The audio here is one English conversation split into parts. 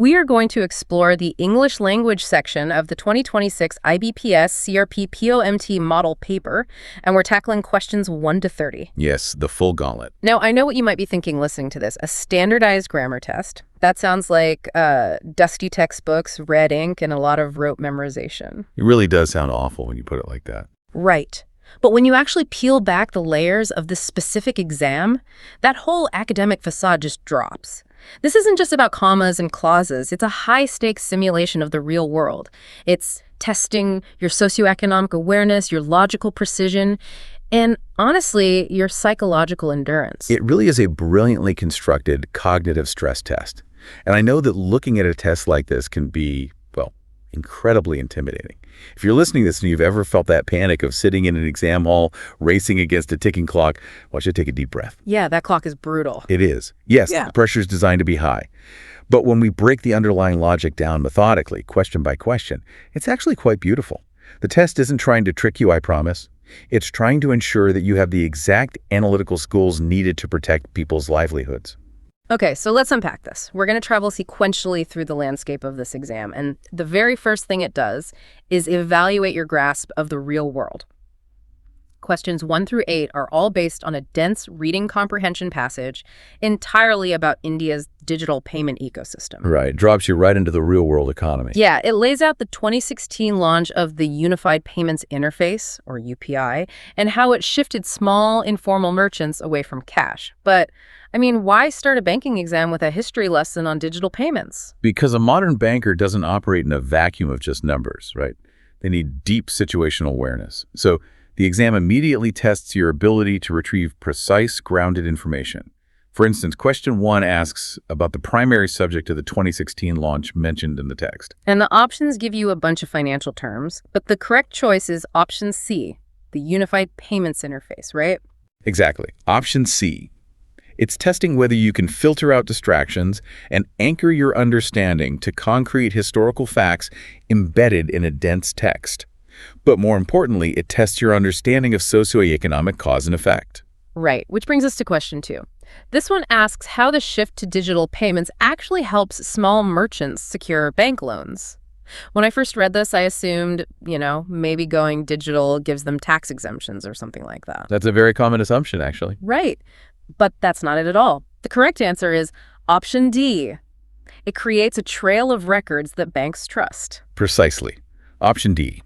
We are going to explore the English language section of the 2026 IBPS CRP POMT model paper, and we're tackling questions 1 to 30. Yes, the full gauntlet. Now, I know what you might be thinking listening to this. A standardized grammar test. That sounds like dusty textbooks, red ink, and a lot of rote memorization. It really does sound awful when you put it like that. Right. But when you actually peel back the layers of this specific exam, that whole academic facade just drops. This isn't just about commas and clauses. It's a high-stakes simulation of the real world. It's testing your socioeconomic awareness, your logical precision, and honestly, your psychological endurance. It really is a brilliantly constructed cognitive stress test. And I know that looking at a test like this can be, well, incredibly intimidating. If you're listening to this and you've ever felt that panic of sitting in an exam hall, racing against a ticking clock, I want you to take a deep breath. Yeah, that clock is brutal. It is. Yes, The pressure is designed to be high. But when we break the underlying logic down methodically, question by question, it's actually quite beautiful. The test isn't trying to trick you, I promise. It's trying to ensure that you have the exact analytical skills needed to protect people's livelihoods. Okay, so let's unpack this. We're going to travel sequentially through the landscape of this exam, and the very first thing it does is evaluate your grasp of the real world. Questions 1 through 8 are all based on a dense reading comprehension passage entirely about India's digital payment ecosystem. Right, drops you right into the real-world economy. Yeah, it lays out the 2016 launch of the Unified Payments Interface, or UPI, and how it shifted small, informal merchants away from cash. But, I mean, why start a banking exam with a history lesson on digital payments? Because a modern banker doesn't operate in a vacuum of just numbers, right? They need deep situational awareness. So the exam immediately tests your ability to retrieve precise, grounded information. For instance, question 1 asks about the primary subject of the 2016 launch mentioned in the text. And the options give you a bunch of financial terms, but the correct choice is option C, the Unified Payments Interface, right? Exactly. Option C. It's testing whether you can filter out distractions and anchor your understanding to concrete historical facts embedded in a dense text. But more importantly, it tests your understanding of socioeconomic cause and effect. Right, which brings us to question 2. This one asks how the shift to digital payments actually helps small merchants secure bank loans. When I first read this, I assumed, maybe going digital gives them tax exemptions or something like that. That's a very common assumption, actually. Right, but that's not it at all. The correct answer is option D. It creates a trail of records that banks trust. Precisely. Option D.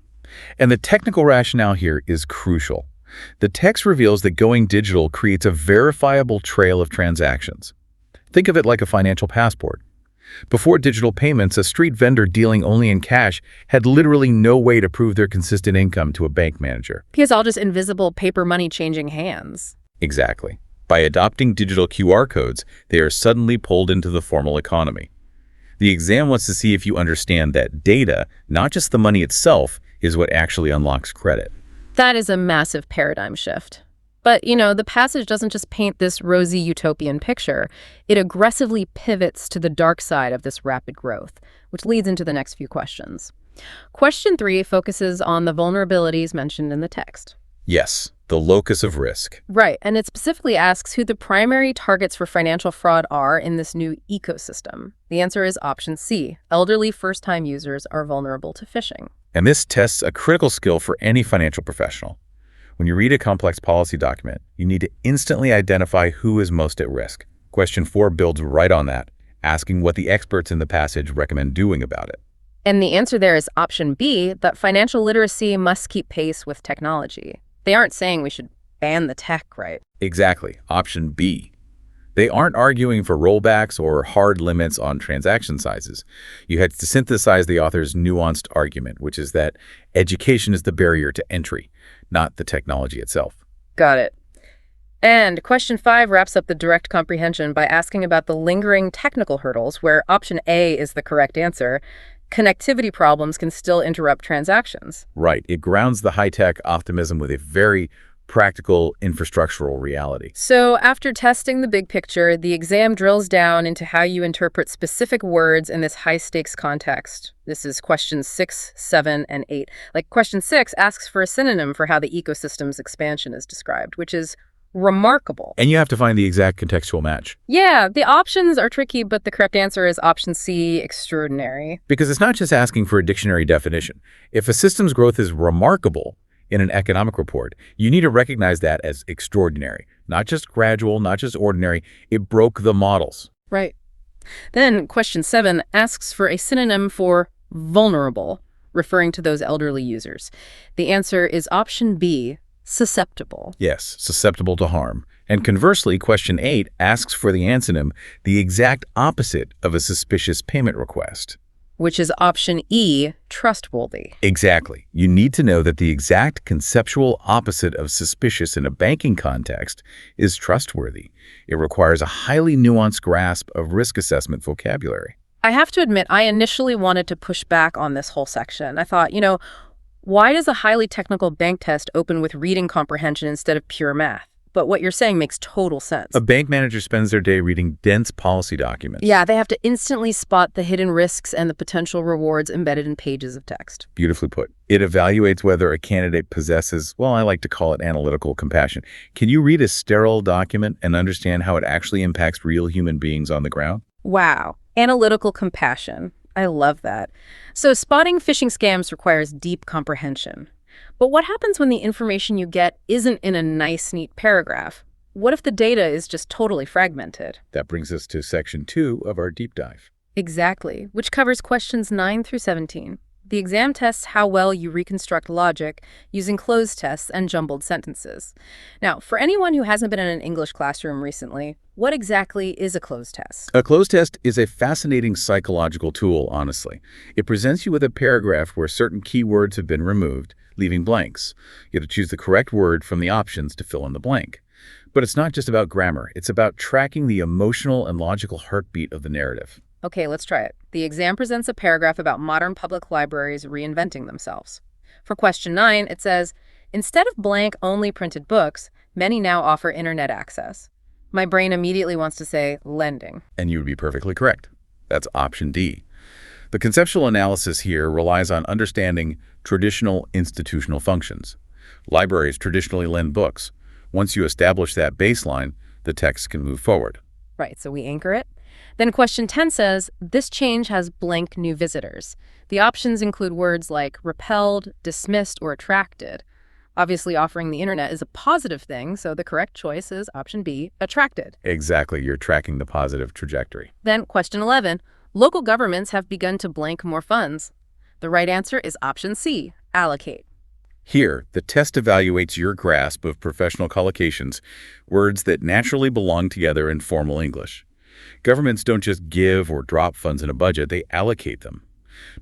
And the technical rationale here is crucial. The text reveals that going digital creates a verifiable trail of transactions. Think of it like a financial passport. Before digital payments, a street vendor dealing only in cash had literally no way to prove their consistent income to a bank manager. Because all just invisible paper money changing hands. Exactly. By adopting digital QR codes, they are suddenly pulled into the formal economy. The exam wants to see if you understand that data, not just the money itself, is what actually unlocks credit. That is a massive paradigm shift. But, the passage doesn't just paint this rosy utopian picture. It aggressively pivots to the dark side of this rapid growth, which leads into the next few questions. Question 3 focuses on the vulnerabilities mentioned in the text. Yes, the locus of risk. Right, and it specifically asks who the primary targets for financial fraud are in this new ecosystem. The answer is option C. Elderly first-time users are vulnerable to phishing. And this tests a critical skill for any financial professional. When you read a complex policy document, you need to instantly identify who is most at risk. Question 4 builds right on that, asking what the experts in the passage recommend doing about it. And the answer there is option B, that financial literacy must keep pace with technology. They aren't saying we should ban the tech, right? Exactly. Option B. They aren't arguing for rollbacks or hard limits on transaction sizes. You had to synthesize the author's nuanced argument, which is that education is the barrier to entry, not the technology itself. Got it. And question 5 wraps up the direct comprehension by asking about the lingering technical hurdles, where option A is the correct answer. Connectivity problems can still interrupt transactions. Right. It grounds the high-tech optimism with a very practical infrastructural reality. So after testing the big picture, the exam drills down into how you interpret specific words in this high-stakes context. This is questions 6, 7, and 8. Like question 6 asks for a synonym for how the ecosystem's expansion is described, which is remarkable. And you have to find the exact contextual match. Yeah, the options are tricky, but the correct answer is option C, extraordinary. Because it's not just asking for a dictionary definition. If a system's growth is remarkable in an economic report, you need to recognize that as extraordinary. Not just gradual, not just ordinary. It broke the models. Right. Then question 7 asks for a synonym for vulnerable, referring to those elderly users. The answer is option B, susceptible. Yes, susceptible to harm. And conversely, question 8 asks for the antonym, the exact opposite of a suspicious payment request. Which is option E, trustworthy. Exactly. You need to know that the exact conceptual opposite of suspicious in a banking context is trustworthy. It requires a highly nuanced grasp of risk assessment vocabulary. I have to admit, I initially wanted to push back on this whole section. I thought, why does a highly technical bank test open with reading comprehension instead of pure math? But what you're saying makes total sense. A bank manager spends their day reading dense policy documents. Yeah, they have to instantly spot the hidden risks and the potential rewards embedded in pages of text. Beautifully put. It evaluates whether a candidate possesses, well, I like to call it analytical compassion. Can you read a sterile document and understand how it actually impacts real human beings on the ground? Wow. Analytical compassion. I love that. So spotting phishing scams requires deep comprehension. But what happens when the information you get isn't in a nice, neat paragraph? What if the data is just totally fragmented? That brings us to section 2 of our deep dive. Exactly, which covers questions 9 through 17. The exam tests how well you reconstruct logic using Cloze tests and jumbled sentences. Now, for anyone who hasn't been in an English classroom recently, what exactly is a Cloze test? A Cloze test is a fascinating psychological tool, honestly. It presents you with a paragraph where certain keywords have been removed, leaving blanks. You have to choose the correct word from the options to fill in the blank. But it's not just about grammar. It's about tracking the emotional and logical heartbeat of the narrative. Okay, let's try it. The exam presents a paragraph about modern public libraries reinventing themselves. For question 9, it says, instead of blank-only printed books, many now offer internet access. My brain immediately wants to say lending. And you would be perfectly correct. That's option D. The conceptual analysis here relies on understanding traditional institutional functions. Libraries traditionally lend books. Once you establish that baseline, the text can move forward. Right, so we anchor it. Then question 10 says, this change has blank new visitors. The options include words like repelled, dismissed, or attracted. Obviously, offering the internet is a positive thing, so the correct choice is option B, attracted. Exactly, you're tracking the positive trajectory. Then question 11, local governments have begun to blank more funds. The right answer is option C, allocate. Here, the test evaluates your grasp of professional collocations, words that naturally belong together in formal English. Governments don't just give or drop funds in a budget, they allocate them.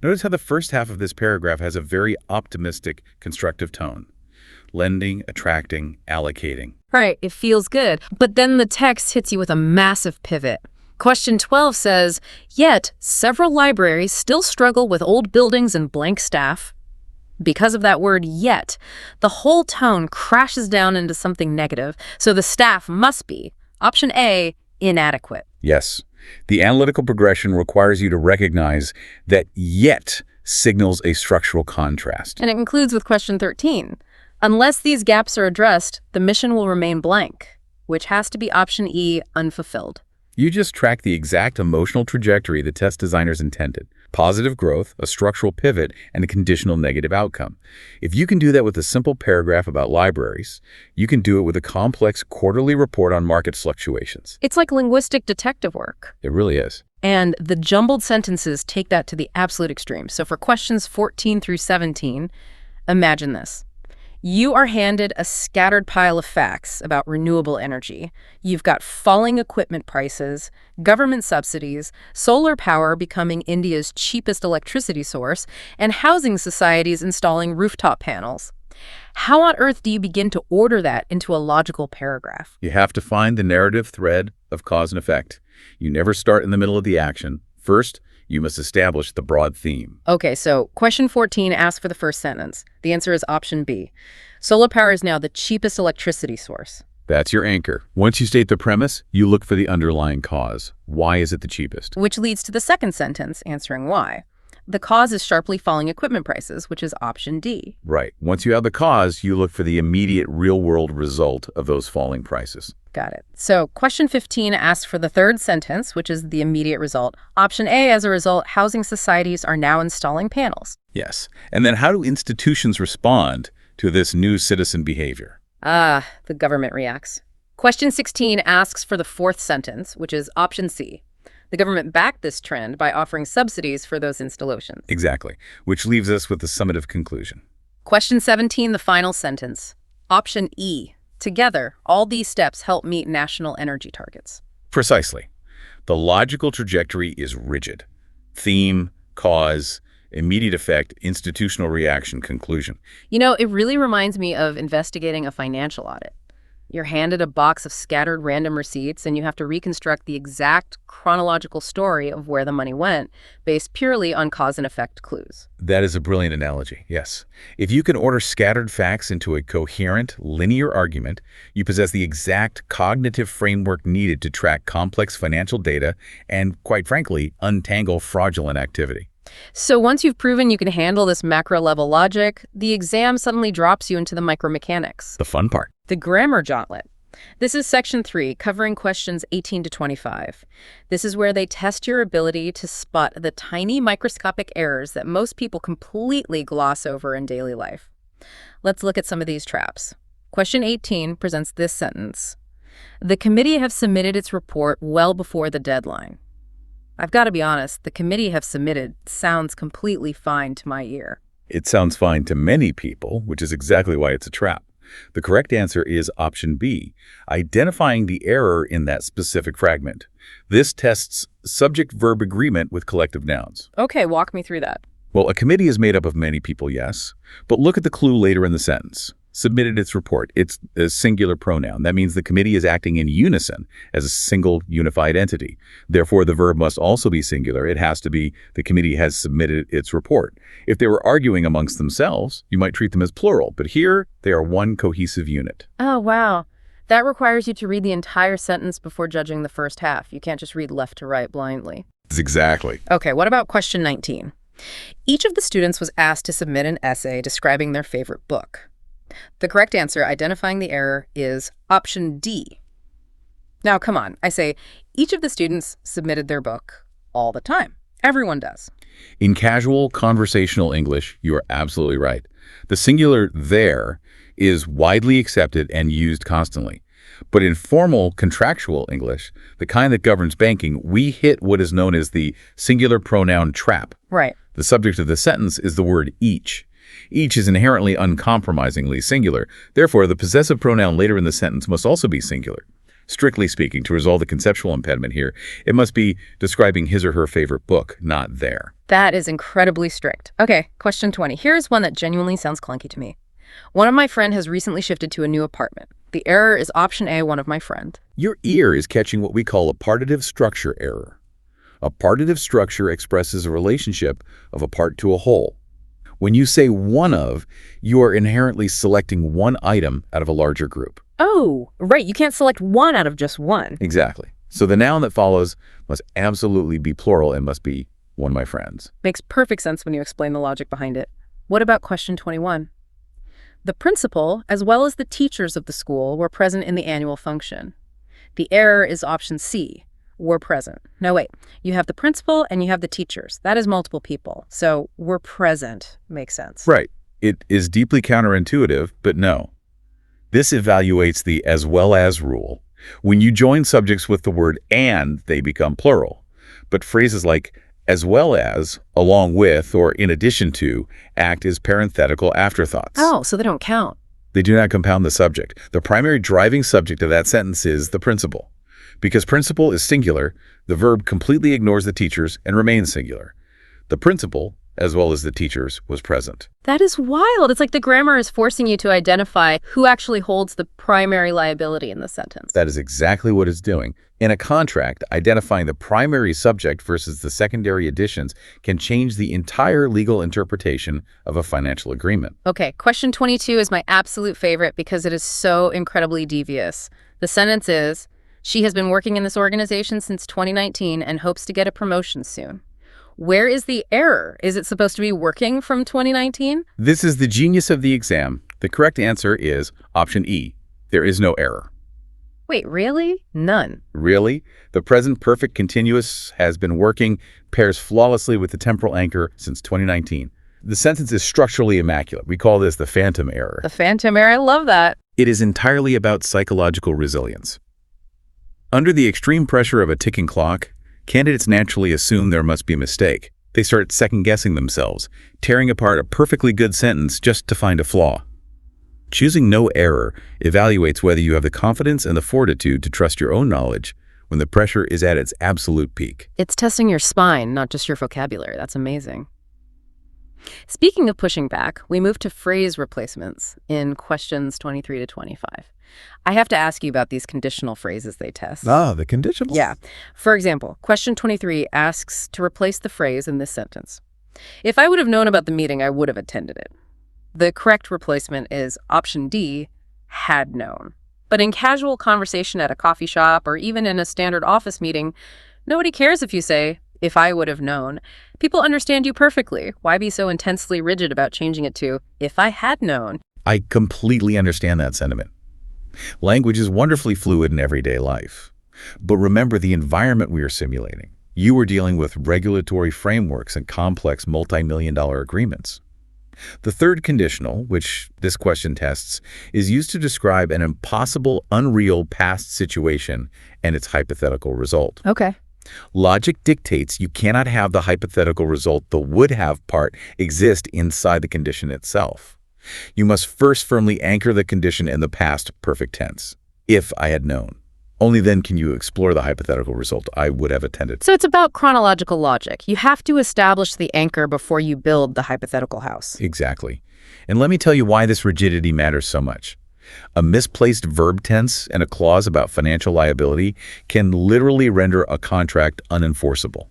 Notice how the first half of this paragraph has a very optimistic, constructive tone. Lending, attracting, allocating. Right, it feels good. But then the text hits you with a massive pivot. Question 12 says, yet several libraries still struggle with old buildings and blank staff. Because of that word yet, the whole tone crashes down into something negative, so the staff must be, option A, inadequate. Yes. The analytical progression requires you to recognize that yet signals a structural contrast. And it concludes with question 13. Unless these gaps are addressed, the mission will remain blank, which has to be option E, unfulfilled. You just track the exact emotional trajectory the test designers intended. Positive growth, a structural pivot, and a conditional negative outcome. If you can do that with a simple paragraph about libraries, you can do it with a complex quarterly report on market fluctuations. It's like linguistic detective work. It really is. And the jumbled sentences take that to the absolute extreme. So for questions 14 through 17, imagine this. You are handed a scattered pile of facts about renewable energy. You've got falling equipment prices, government subsidies, solar power becoming India's cheapest electricity source, and housing societies installing rooftop panels. How on earth do you begin to order that into a logical paragraph? You have to find the narrative thread of cause and effect. You never start in the middle of the action. First, you must establish the broad theme. Okay, so question 14 asks for the first sentence. The answer is option B. Solar power is now the cheapest electricity source. That's your anchor. Once you state the premise, you look for the underlying cause. Why is it the cheapest? Which leads to the second sentence, answering why. The cause is sharply falling equipment prices, which is option D. Right. Once you have the cause, you look for the immediate real-world result of those falling prices. Got it. So question 15 asks for the third sentence, which is the immediate result. Option A, as a result, housing societies are now installing panels. Yes. And then how do institutions respond to this new citizen behavior? The government reacts. Question 16 asks for the fourth sentence, which is option C. The government backed this trend by offering subsidies for those installations. Exactly, which leaves us with the summative conclusion. Question 17, the final sentence. Option E. Together, all these steps help meet national energy targets. Precisely. The logical trajectory is rigid. Theme, cause, immediate effect, institutional reaction, conclusion. You know, it really reminds me of investigating a financial audit. You're handed a box of scattered random receipts, and you have to reconstruct the exact chronological story of where the money went, based purely on cause and effect clues. That is a brilliant analogy, yes. If you can order scattered facts into a coherent, linear argument, you possess the exact cognitive framework needed to track complex financial data and, quite frankly, untangle fraudulent activity. So once you've proven you can handle this macro-level logic, the exam suddenly drops you into the micromechanics. The fun part. The grammar gauntlet. This is section 3, covering questions 18 to 25. This is where they test your ability to spot the tiny microscopic errors that most people completely gloss over in daily life. Let's look at some of these traps. Question 18 presents this sentence. The committee have submitted its report well before the deadline. I've got to be honest, the committee have submitted sounds completely fine to my ear. It sounds fine to many people, which is exactly why it's a trap. The correct answer is option B, identifying the error in that specific fragment. This tests subject-verb agreement with collective nouns. Okay, walk me through that. Well, a committee is made up of many people, yes, but look at the clue later in the sentence. Submitted its report. It's a singular pronoun. That means the committee is acting in unison as a single unified entity. Therefore, the verb must also be singular. It has to be the committee has submitted its report. If they were arguing amongst themselves, you might treat them as plural, but here they are one cohesive unit. Oh, wow. That requires you to read the entire sentence before judging the first half. You can't just read left to right blindly. Exactly. Okay, what about question 19? Each of the students was asked to submit an essay describing their favorite book. The correct answer, identifying the error, is option D. Now, come on. I say each of the students submitted their book all the time. Everyone does. In casual conversational English, you are absolutely right. The singular there is widely accepted and used constantly. But in formal contractual English, the kind that governs banking, we hit what is known as the singular pronoun trap. Right. The subject of the sentence is the word each. Each is inherently uncompromisingly singular. Therefore, the possessive pronoun later in the sentence must also be singular. Strictly speaking, to resolve the conceptual impediment here, it must be describing his or her favorite book, not their. That is incredibly strict. Okay, question 20. Here's one that genuinely sounds clunky to me. One of my friends has recently shifted to a new apartment. The error is option A, one of my friend. Your ear is catching what we call a partitive structure error. A partitive structure expresses a relationship of a part to a whole. When you say one of, you are inherently selecting one item out of a larger group. Oh, right. You can't select one out of just one. Exactly. So the noun that follows must absolutely be plural and must be one of my friends. Makes perfect sense when you explain the logic behind it. What about question 21? The principal, as well as the teachers of the school, were present in the annual function. The error is option C, were present. No, wait. You have the principal and you have the teachers. That is multiple people. So were present makes sense. Right. It is deeply counterintuitive, but no. This evaluates the as well as rule. When you join subjects with the word and, they become plural. But phrases like as well as, along with, or in addition to, act as parenthetical afterthoughts. Oh, so they don't count. They do not compound the subject. The primary driving subject of that sentence is the principal. Because principal is singular, the verb completely ignores the teachers and remains singular. The principal, as well as the teachers, was present. That is wild. It's like the grammar is forcing you to identify who actually holds the primary liability in the sentence. That is exactly what it's doing. In a contract, identifying the primary subject versus the secondary additions can change the entire legal interpretation of a financial agreement. Okay, question 22 is my absolute favorite because it is so incredibly devious. The sentence is, she has been working in this organization since 2019 and hopes to get a promotion soon. Where is the error? Is it supposed to be working from 2019? This is the genius of the exam. The correct answer is option E. There is no error. Wait, really? None. Really? The present perfect continuous has been working, pairs flawlessly with the temporal anchor since 2019. The sentence is structurally immaculate. We call this the phantom error. The phantom error, I love that. It is entirely about psychological resilience. Under the extreme pressure of a ticking clock, candidates naturally assume there must be a mistake. They start second-guessing themselves, tearing apart a perfectly good sentence just to find a flaw. Choosing no error evaluates whether you have the confidence and the fortitude to trust your own knowledge when the pressure is at its absolute peak. It's testing your spine, not just your vocabulary. That's amazing. Speaking of pushing back, we move to phrase replacements in questions 23 to 25. I have to ask you about these conditional phrases they test. Ah, the conditionals? Yeah. For example, question 23 asks to replace the phrase in this sentence. If I would have known about the meeting, I would have attended it. The correct replacement is option D, had known. But in casual conversation at a coffee shop or even in a standard office meeting, nobody cares if you say, if I would have known. People understand you perfectly. Why be so intensely rigid about changing it to, if I had known? I completely understand that sentiment. Language is wonderfully fluid in everyday life. But remember the environment we are simulating. You are dealing with regulatory frameworks and complex multi-million-dollar agreements. The third conditional, which this question tests, is used to describe an impossible, unreal past situation and its hypothetical result. Okay. Logic dictates you cannot have the hypothetical result, the would have part, exist inside the condition itself. You must first firmly anchor the condition in the past perfect tense. If I had known. Only then can you explore the hypothetical result, I would have attended. So it's about chronological logic. You have to establish the anchor before you build the hypothetical house. Exactly. And let me tell you why this rigidity matters so much. A misplaced verb tense and a clause about financial liability can literally render a contract unenforceable.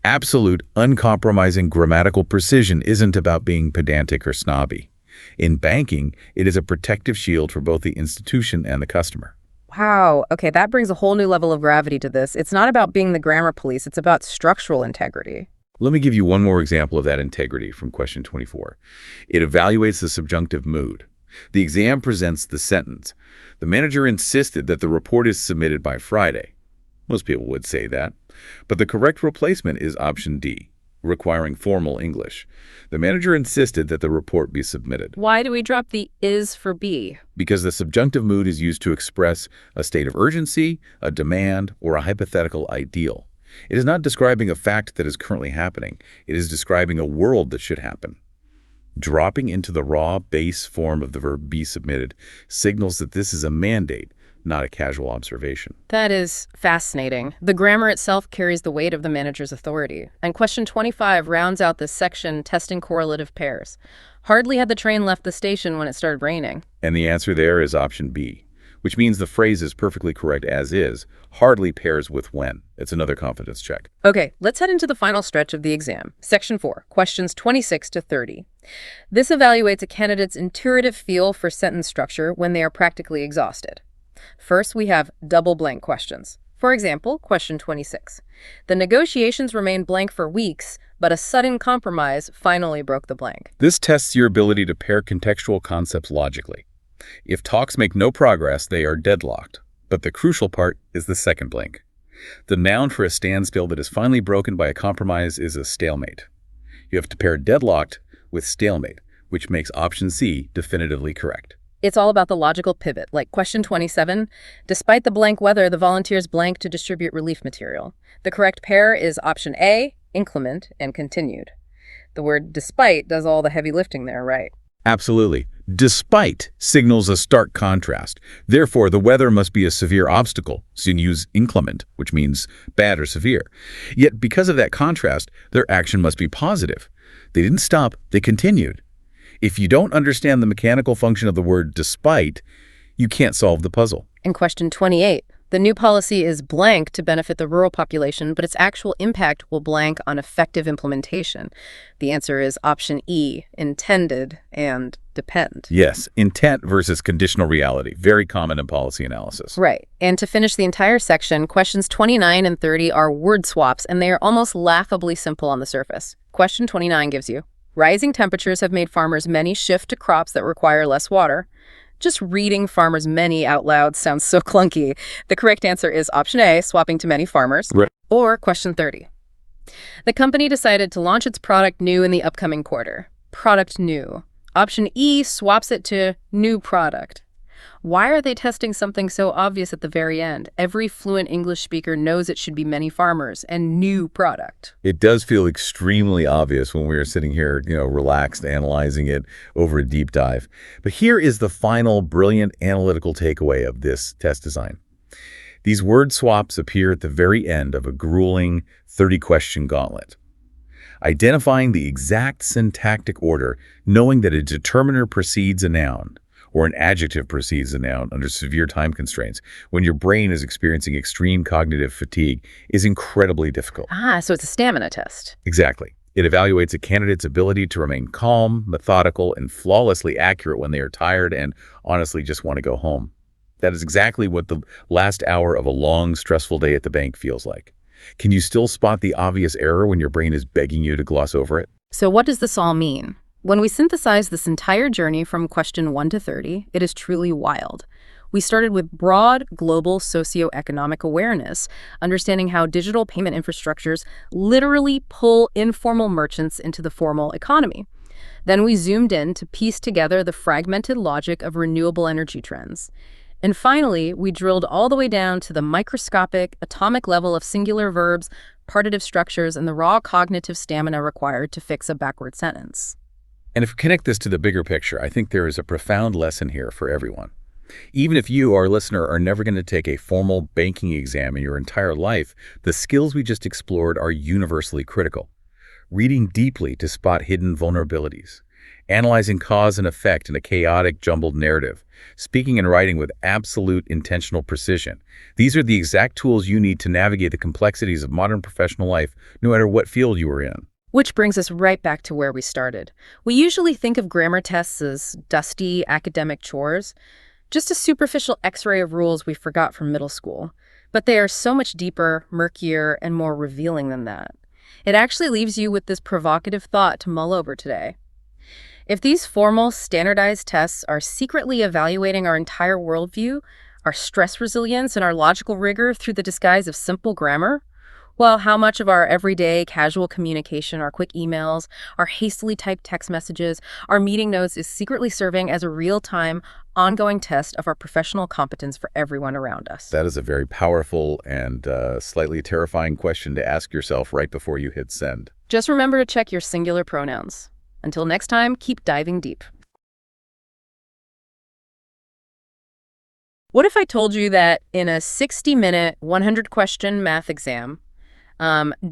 Absolute, uncompromising grammatical precision isn't about being pedantic or snobby. In banking, it is a protective shield for both the institution and the customer. Wow. Okay, that brings a whole new level of gravity to this. It's not about being the grammar police. It's about structural integrity. Let me give you one more example of that integrity from question 24. It evaluates the subjunctive mood. The exam presents the sentence. The manager insisted that the report is submitted by Friday. Most people would say that. But the correct replacement is option D, requiring formal English. The manager insisted that the report be submitted. Why do we drop the is for B? Because the subjunctive mood is used to express a state of urgency, a demand, or a hypothetical ideal. It is not describing a fact that is currently happening. It is describing a world that should happen. Dropping into the raw base form of the verb be submitted signals that this is a mandate, not a casual observation. That is fascinating. The grammar itself carries the weight of the manager's authority. And question 25 rounds out this section testing correlative pairs. Hardly had the train left the station when it started raining. And the answer there is option B, which means the phrase is perfectly correct as is, hardly pairs with when. It's another confidence check. Okay, let's head into the final stretch of the exam. Section 4, questions 26 to 30. This evaluates a candidate's intuitive feel for sentence structure when they are practically exhausted. First, we have double blank questions. For example, question 26. The negotiations remained blank for weeks, but a sudden compromise finally broke the blank. This tests your ability to pair contextual concepts logically. If talks make no progress, they are deadlocked. But the crucial part is the second blank. The noun for a standstill that is finally broken by a compromise is a stalemate. You have to pair deadlocked with stalemate, which makes option C definitively correct. It's all about the logical pivot, like question 27. Despite the blank weather, the volunteers blanked to distribute relief material. The correct pair is option A, inclement, and continued. The word despite does all the heavy lifting there, right? Absolutely. Despite signals a stark contrast. Therefore, the weather must be a severe obstacle, so you use inclement, which means bad or severe. Yet, because of that contrast, their action must be positive. They didn't stop, they continued. If you don't understand the mechanical function of the word despite, you can't solve the puzzle. In question 28, The new policy is blank to benefit the rural population, but its actual impact will blank on effective implementation. The answer is option E, intended and depend. Yes, intent versus conditional reality. Very common in policy analysis. Right. And to finish the entire section, questions 29 and 30 are word swaps, and they are almost laughably simple on the surface. Question 29 gives you, rising temperatures have made farmers many shift to crops that require less water. Just reading farmers many out loud sounds so clunky. The correct answer is option A, swapping to many farmers. Right. Or question 30. The company decided to launch its product new in the upcoming quarter. Product new. Option E swaps it to new product. Why are they testing something so obvious at the very end? Every fluent English speaker knows it should be many farmers and new product. It does feel extremely obvious when we are sitting here, relaxed, analyzing it over a deep dive. But here is the final brilliant analytical takeaway of this test design. These word swaps appear at the very end of a grueling 30-question gauntlet. Identifying the exact syntactic order, knowing that a determiner precedes a noun, or an adjective precedes a noun under severe time constraints, when your brain is experiencing extreme cognitive fatigue, is incredibly difficult. So it's a stamina test. Exactly. It evaluates a candidate's ability to remain calm, methodical, and flawlessly accurate when they are tired and honestly just want to go home. That is exactly what the last hour of a long, stressful day at the bank feels like. Can you still spot the obvious error when your brain is begging you to gloss over it? So what does this all mean? When we synthesize this entire journey from question 1 to 30, it is truly wild. We started with broad global socioeconomic awareness, understanding how digital payment infrastructures literally pull informal merchants into the formal economy. Then we zoomed in to piece together the fragmented logic of renewable energy trends. And finally, we drilled all the way down to the microscopic, atomic level of singular verbs, partitive structures, and the raw cognitive stamina required to fix a backward sentence. And if we connect this to the bigger picture, I think there is a profound lesson here for everyone. Even if you, our listener, are never going to take a formal banking exam in your entire life, the skills we just explored are universally critical. Reading deeply to spot hidden vulnerabilities, analyzing cause and effect in a chaotic, jumbled narrative, speaking and writing with absolute intentional precision. These are the exact tools you need to navigate the complexities of modern professional life, no matter what field you are in. Which brings us right back to where we started. We usually think of grammar tests as dusty academic chores, just a superficial x-ray of rules we forgot from middle school. But they are so much deeper, murkier, and more revealing than that. It actually leaves you with this provocative thought to mull over today. If these formal, standardized tests are secretly evaluating our entire worldview, our stress resilience, and our logical rigor through the disguise of simple grammar, well, how much of our everyday casual communication, our quick emails, our hastily typed text messages, our meeting notes is secretly serving as a real-time, ongoing test of our professional competence for everyone around us? That is a very powerful and slightly terrifying question to ask yourself right before you hit send. Just remember to check your singular pronouns. Until next time, keep diving deep. What if I told you that in a 60-minute, 100-question math exam,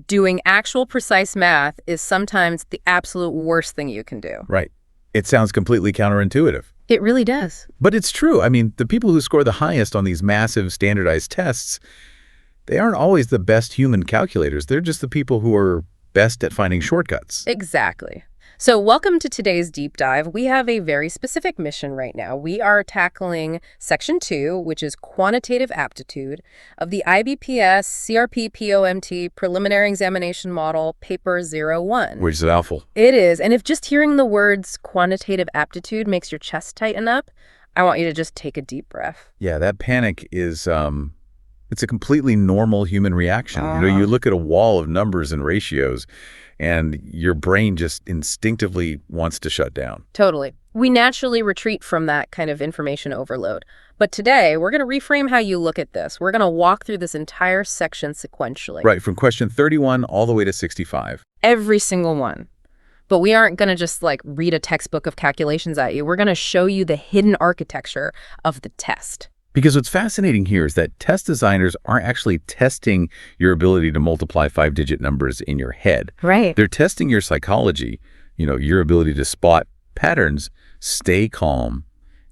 doing actual precise math is sometimes the absolute worst thing you can do? Right. It sounds completely counterintuitive. It really does. But it's true. I mean, the people who score the highest on these massive standardized tests, they aren't always the best human calculators. They're just the people who are best at finding shortcuts. Exactly. So welcome to today's deep dive. We have a very specific mission right now. We are tackling Section 2, which is Quantitative Aptitude, of the IBPS CRP POMT Preliminary Examination Model, Paper 01. Which is a mouthful. It is. And if just hearing the words quantitative aptitude makes your chest tighten up, I want you to just take a deep breath. Yeah, that panic is, it's a completely normal human reaction. You look at a wall of numbers and ratios, and your brain just instinctively wants to shut down. Totally. We naturally retreat from that kind of information overload. But today, we're going to reframe how you look at this. We're going to walk through this entire section sequentially. Right, from question 31 all the way to 65. Every single one. But we aren't going to just read a textbook of calculations at you. We're going to show you the hidden architecture of the test. Because what's fascinating here is that test designers aren't actually testing your ability to multiply 5-digit numbers in your head. Right. They're testing your psychology, your ability to spot patterns, stay calm,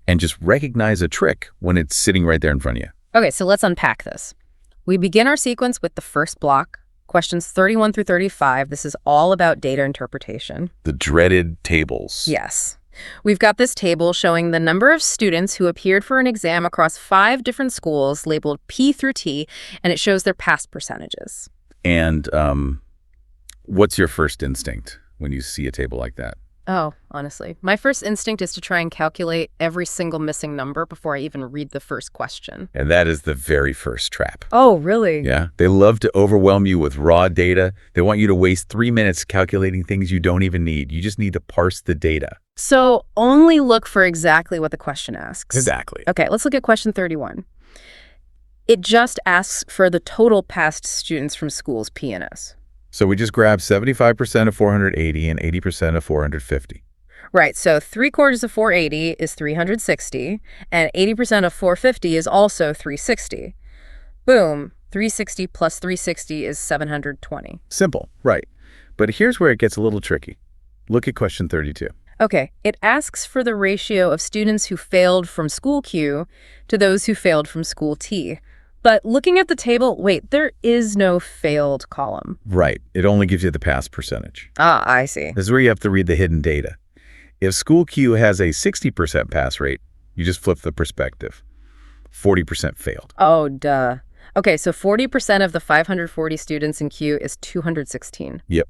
and just recognize a trick when it's sitting right there in front of you. Okay, so let's unpack this. We begin our sequence with the first block, questions 31 through 35. This is all about data interpretation. The dreaded tables. Yes. We've got this table showing the number of students who appeared for an exam across 5 different schools labeled P through T, and it shows their pass percentages. And what's your first instinct when you see a table like that? Oh, honestly, my first instinct is to try and calculate every single missing number before I even read the first question. And that is the very first trap. Oh, really? Yeah. They love to overwhelm you with raw data. They want you to waste 3 minutes calculating things you don't even need. You just need to parse the data. So only look for exactly what the question asks. Exactly. Okay, let's look at question 31. It just asks for the total passed students from schools P and S. So we just grab 75% of 480 and 80% of 450. Right, so 3/4 of 480 is 360, and 80% of 450 is also 360. Boom, 360 plus 360 is 720. Simple, right. But here's where it gets a little tricky. Look at question 32. Okay, it asks for the ratio of students who failed from school Q to those who failed from school T. But looking at the table, wait, there is no failed column. Right. It only gives you the pass percentage. Ah, I see. This is where you have to read the hidden data. If school Q has a 60% pass rate, you just flip the perspective. 40% failed. Oh, duh. Okay, so 40% of the 540 students in Q is 216. Yep.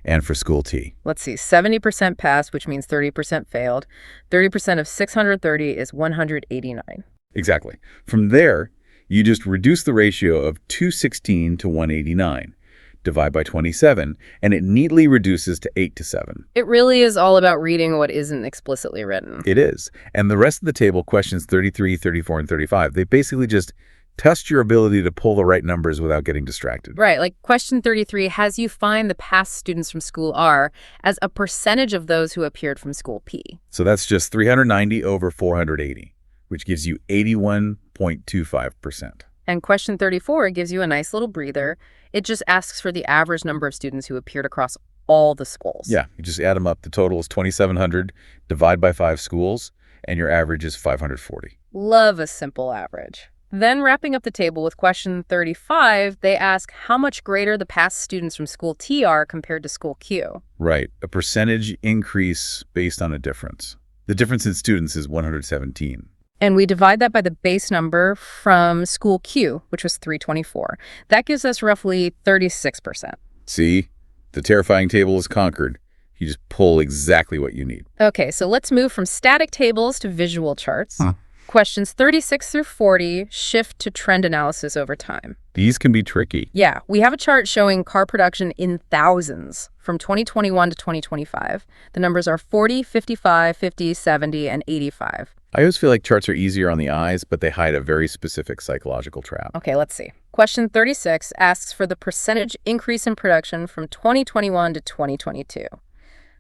And for school T. Let's see, 70% passed, which means 30% failed. 30% of 630 is 189. Exactly. From there, you just reduce the ratio of 216 to 189, divide by 27, and it neatly reduces to 8 to 7. It really is all about reading what isn't explicitly written. It is. And the rest of the table, questions 33, 34, and 35, they basically just test your ability to pull the right numbers without getting distracted. Right, like question 33 has you find the passed students from school R as a percentage of those who appeared from school P. So that's just 390 over 480, which gives you 81.25%. And question 34 gives you a nice little breather. It just asks for the average number of students who appeared across all the schools. Yeah, you just add them up. The total is 2,700, divide by 5 schools, and your average is 540. Love a simple average. Then wrapping up the table with question 35, they ask how much greater the passed students from school T are compared to school Q. Right, a percentage increase based on a difference. The difference in students is 117. And we divide that by the base number from school Q, which was 324. That gives us roughly 36%. See? The terrifying table is conquered. You just pull exactly what you need. Okay, so let's move from static tables to visual charts. Questions 36 through 40 shift to trend analysis over time. These can be tricky. Yeah, we have a chart showing car production in thousands from 2021 to 2025. The numbers are 40, 55, 50, 70, and 85. I always feel like charts are easier on the eyes, but they hide a very specific psychological trap. Okay, let's see. Question 36 asks for the percentage increase in production from 2021 to 2022.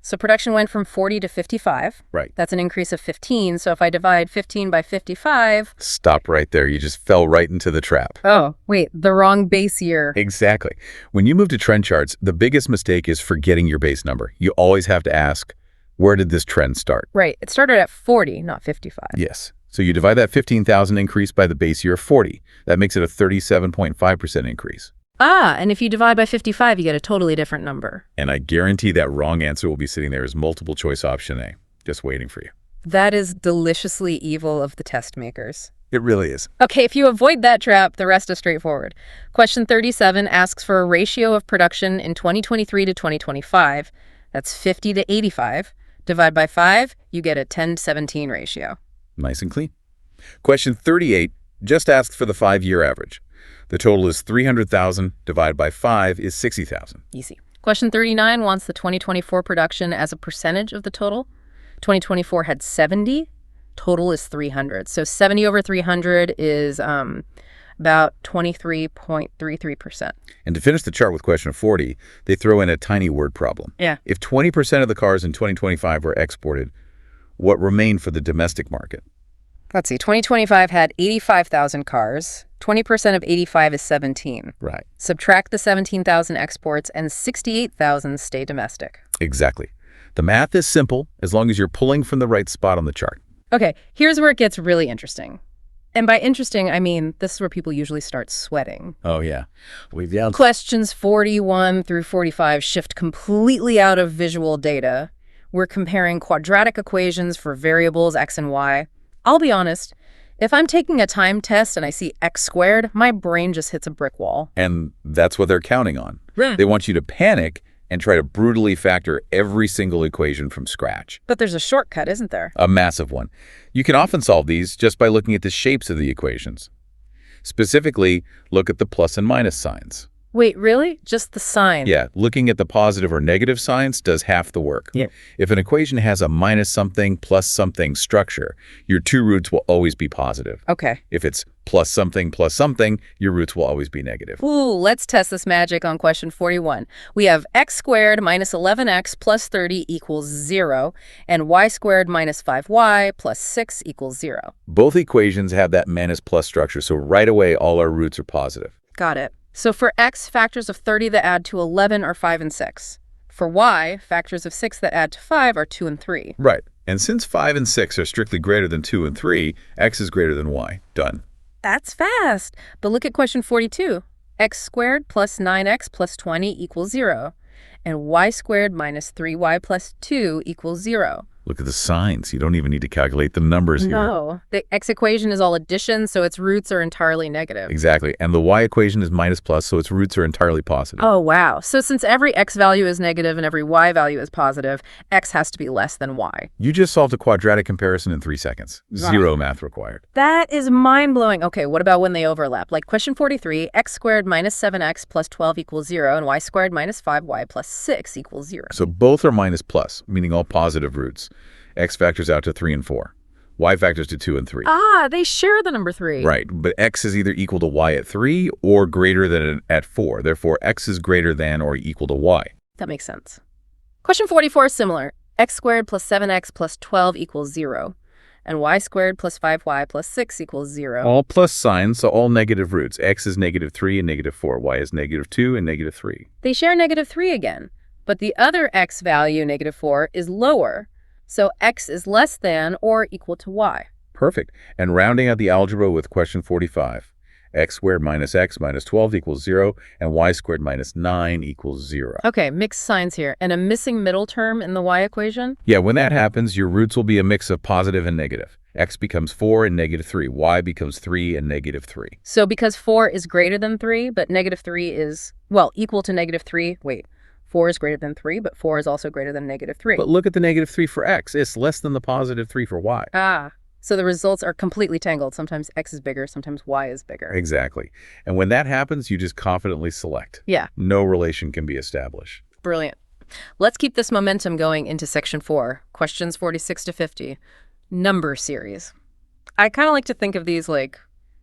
So production went from 40 to 55. Right. That's an increase of 15. So if I divide 15 by 55... Stop right there. You just fell right into the trap. Oh, wait, the wrong base year. Exactly. When you move to trend charts, the biggest mistake is forgetting your base number. You always have to ask, where did this trend start? Right. It started at 40, not 55. Yes. So you divide that 15,000 increase by the base year of 40. That makes it a 37.5% increase. Ah, and if you divide by 55, you get a totally different number. And I guarantee that wrong answer will be sitting there as multiple choice option A, just waiting for you. That is deliciously evil of the test makers. It really is. Okay, if you avoid that trap, the rest is straightforward. Question 37 asks for a ratio of production in 2023 to 2025. That's 50 to 85. Divide by 5, you get a 10-17 ratio. Nice and clean. Question 38 just asks for the 5-year average. The total is 300,000, divided by 5 is 60,000. Easy. Question 39 wants the 2024 production as a percentage of the total. 2024 had 70. Total is 300. So 70 over 300 is about 23.33%. And to finish the chart with question 40, they throw in a tiny word problem. Yeah. If 20% of the cars in 2025 were exported, what remained for the domestic market? Let's see. 2025 had 85,000 cars. 20% of 85 is 17. Right. Subtract the 17,000 exports and 68,000 stay domestic. Exactly. The math is simple as long as you're pulling from the right spot on the chart. Okay, here's where it gets really interesting. And by interesting, I mean this is where people usually start sweating. Oh, yeah. We've yelled. Questions 41 through 45 shift completely out of visual data. We're comparing quadratic equations for variables x and y. I'll be honest, if I'm taking a time test and I see x squared, my brain just hits a brick wall. And that's what they're counting on. Right. They want you to panic and try to brutally factor every single equation from scratch. But there's a shortcut, isn't there? A massive one. You can often solve these just by looking at the shapes of the equations. Specifically, look at the plus and minus signs. Wait, really? Just the sign? Yeah, looking at the positive or negative signs does half the work. Yeah. If an equation has a minus something plus something structure, your two roots will always be positive. Okay. If it's plus something, your roots will always be negative. Ooh, let's test this magic on question 41. We have x squared minus 11x plus 30 equals 0, and y squared minus 5y plus 6 equals 0. Both equations have that minus plus structure, so right away all our roots are positive. Got it. So for x, factors of 30 that add to 11 are 5 and 6. For y, factors of 6 that add to 5 are 2 and 3. Right. And since 5 and 6 are strictly greater than 2 and 3, x is greater than y. Done. That's fast. But look at question 42. X squared plus 9x plus 20 equals 0. And y squared minus 3y plus 2 equals 0. Look at the signs. You don't even need to calculate the numbers here. No. The x equation is all addition, so its roots are entirely negative. Exactly. And the y equation is minus plus, so its roots are entirely positive. Oh, wow. So since every x value is negative and every y value is positive, x has to be less than y. You just solved a quadratic comparison in 3 seconds. Zero math required. That is mind-blowing. Okay, what about when they overlap? Like question 43, x squared minus 7x plus 12 equals 0, and y squared minus 5y plus 6 equals 0. So both are minus plus, meaning all positive roots. X factors out to 3 and 4. Y factors to 2 and 3. Ah, they share the number 3. Right, but x is either equal to y at 3 or greater than at 4. Therefore, x is greater than or equal to y. That makes sense. Question 44 is similar. X squared plus 7x plus 12 equals 0. And y squared plus 5y plus 6 equals 0. All plus signs, so all negative roots. X is negative 3 and negative 4. Y is negative 2 and negative 3. They share negative 3 again. But the other x value, negative 4, is lower. So x is less than or equal to y. Perfect. And rounding out the algebra with question 45. X squared minus x minus 12 equals 0, and y squared minus 9 equals 0. Okay, mixed signs here. And a missing middle term in the y equation? Yeah, when that happens, your roots will be a mix of positive and negative. X becomes 4 and negative 3. Y becomes 3 and negative 3. So because 4 is greater than 3, but negative 3 is, well, equal to negative 3, 4 is greater than 3, but 4 is also greater than negative 3. But look at the negative 3 for x. It's less than the positive 3 for y. Ah, so the results are completely tangled. Sometimes x is bigger, sometimes y is bigger. Exactly. And when that happens, you just confidently select. Yeah. No relation can be established. Brilliant. Let's keep this momentum going into section 4, questions 46 to 50, number series. I kind of like to think of these like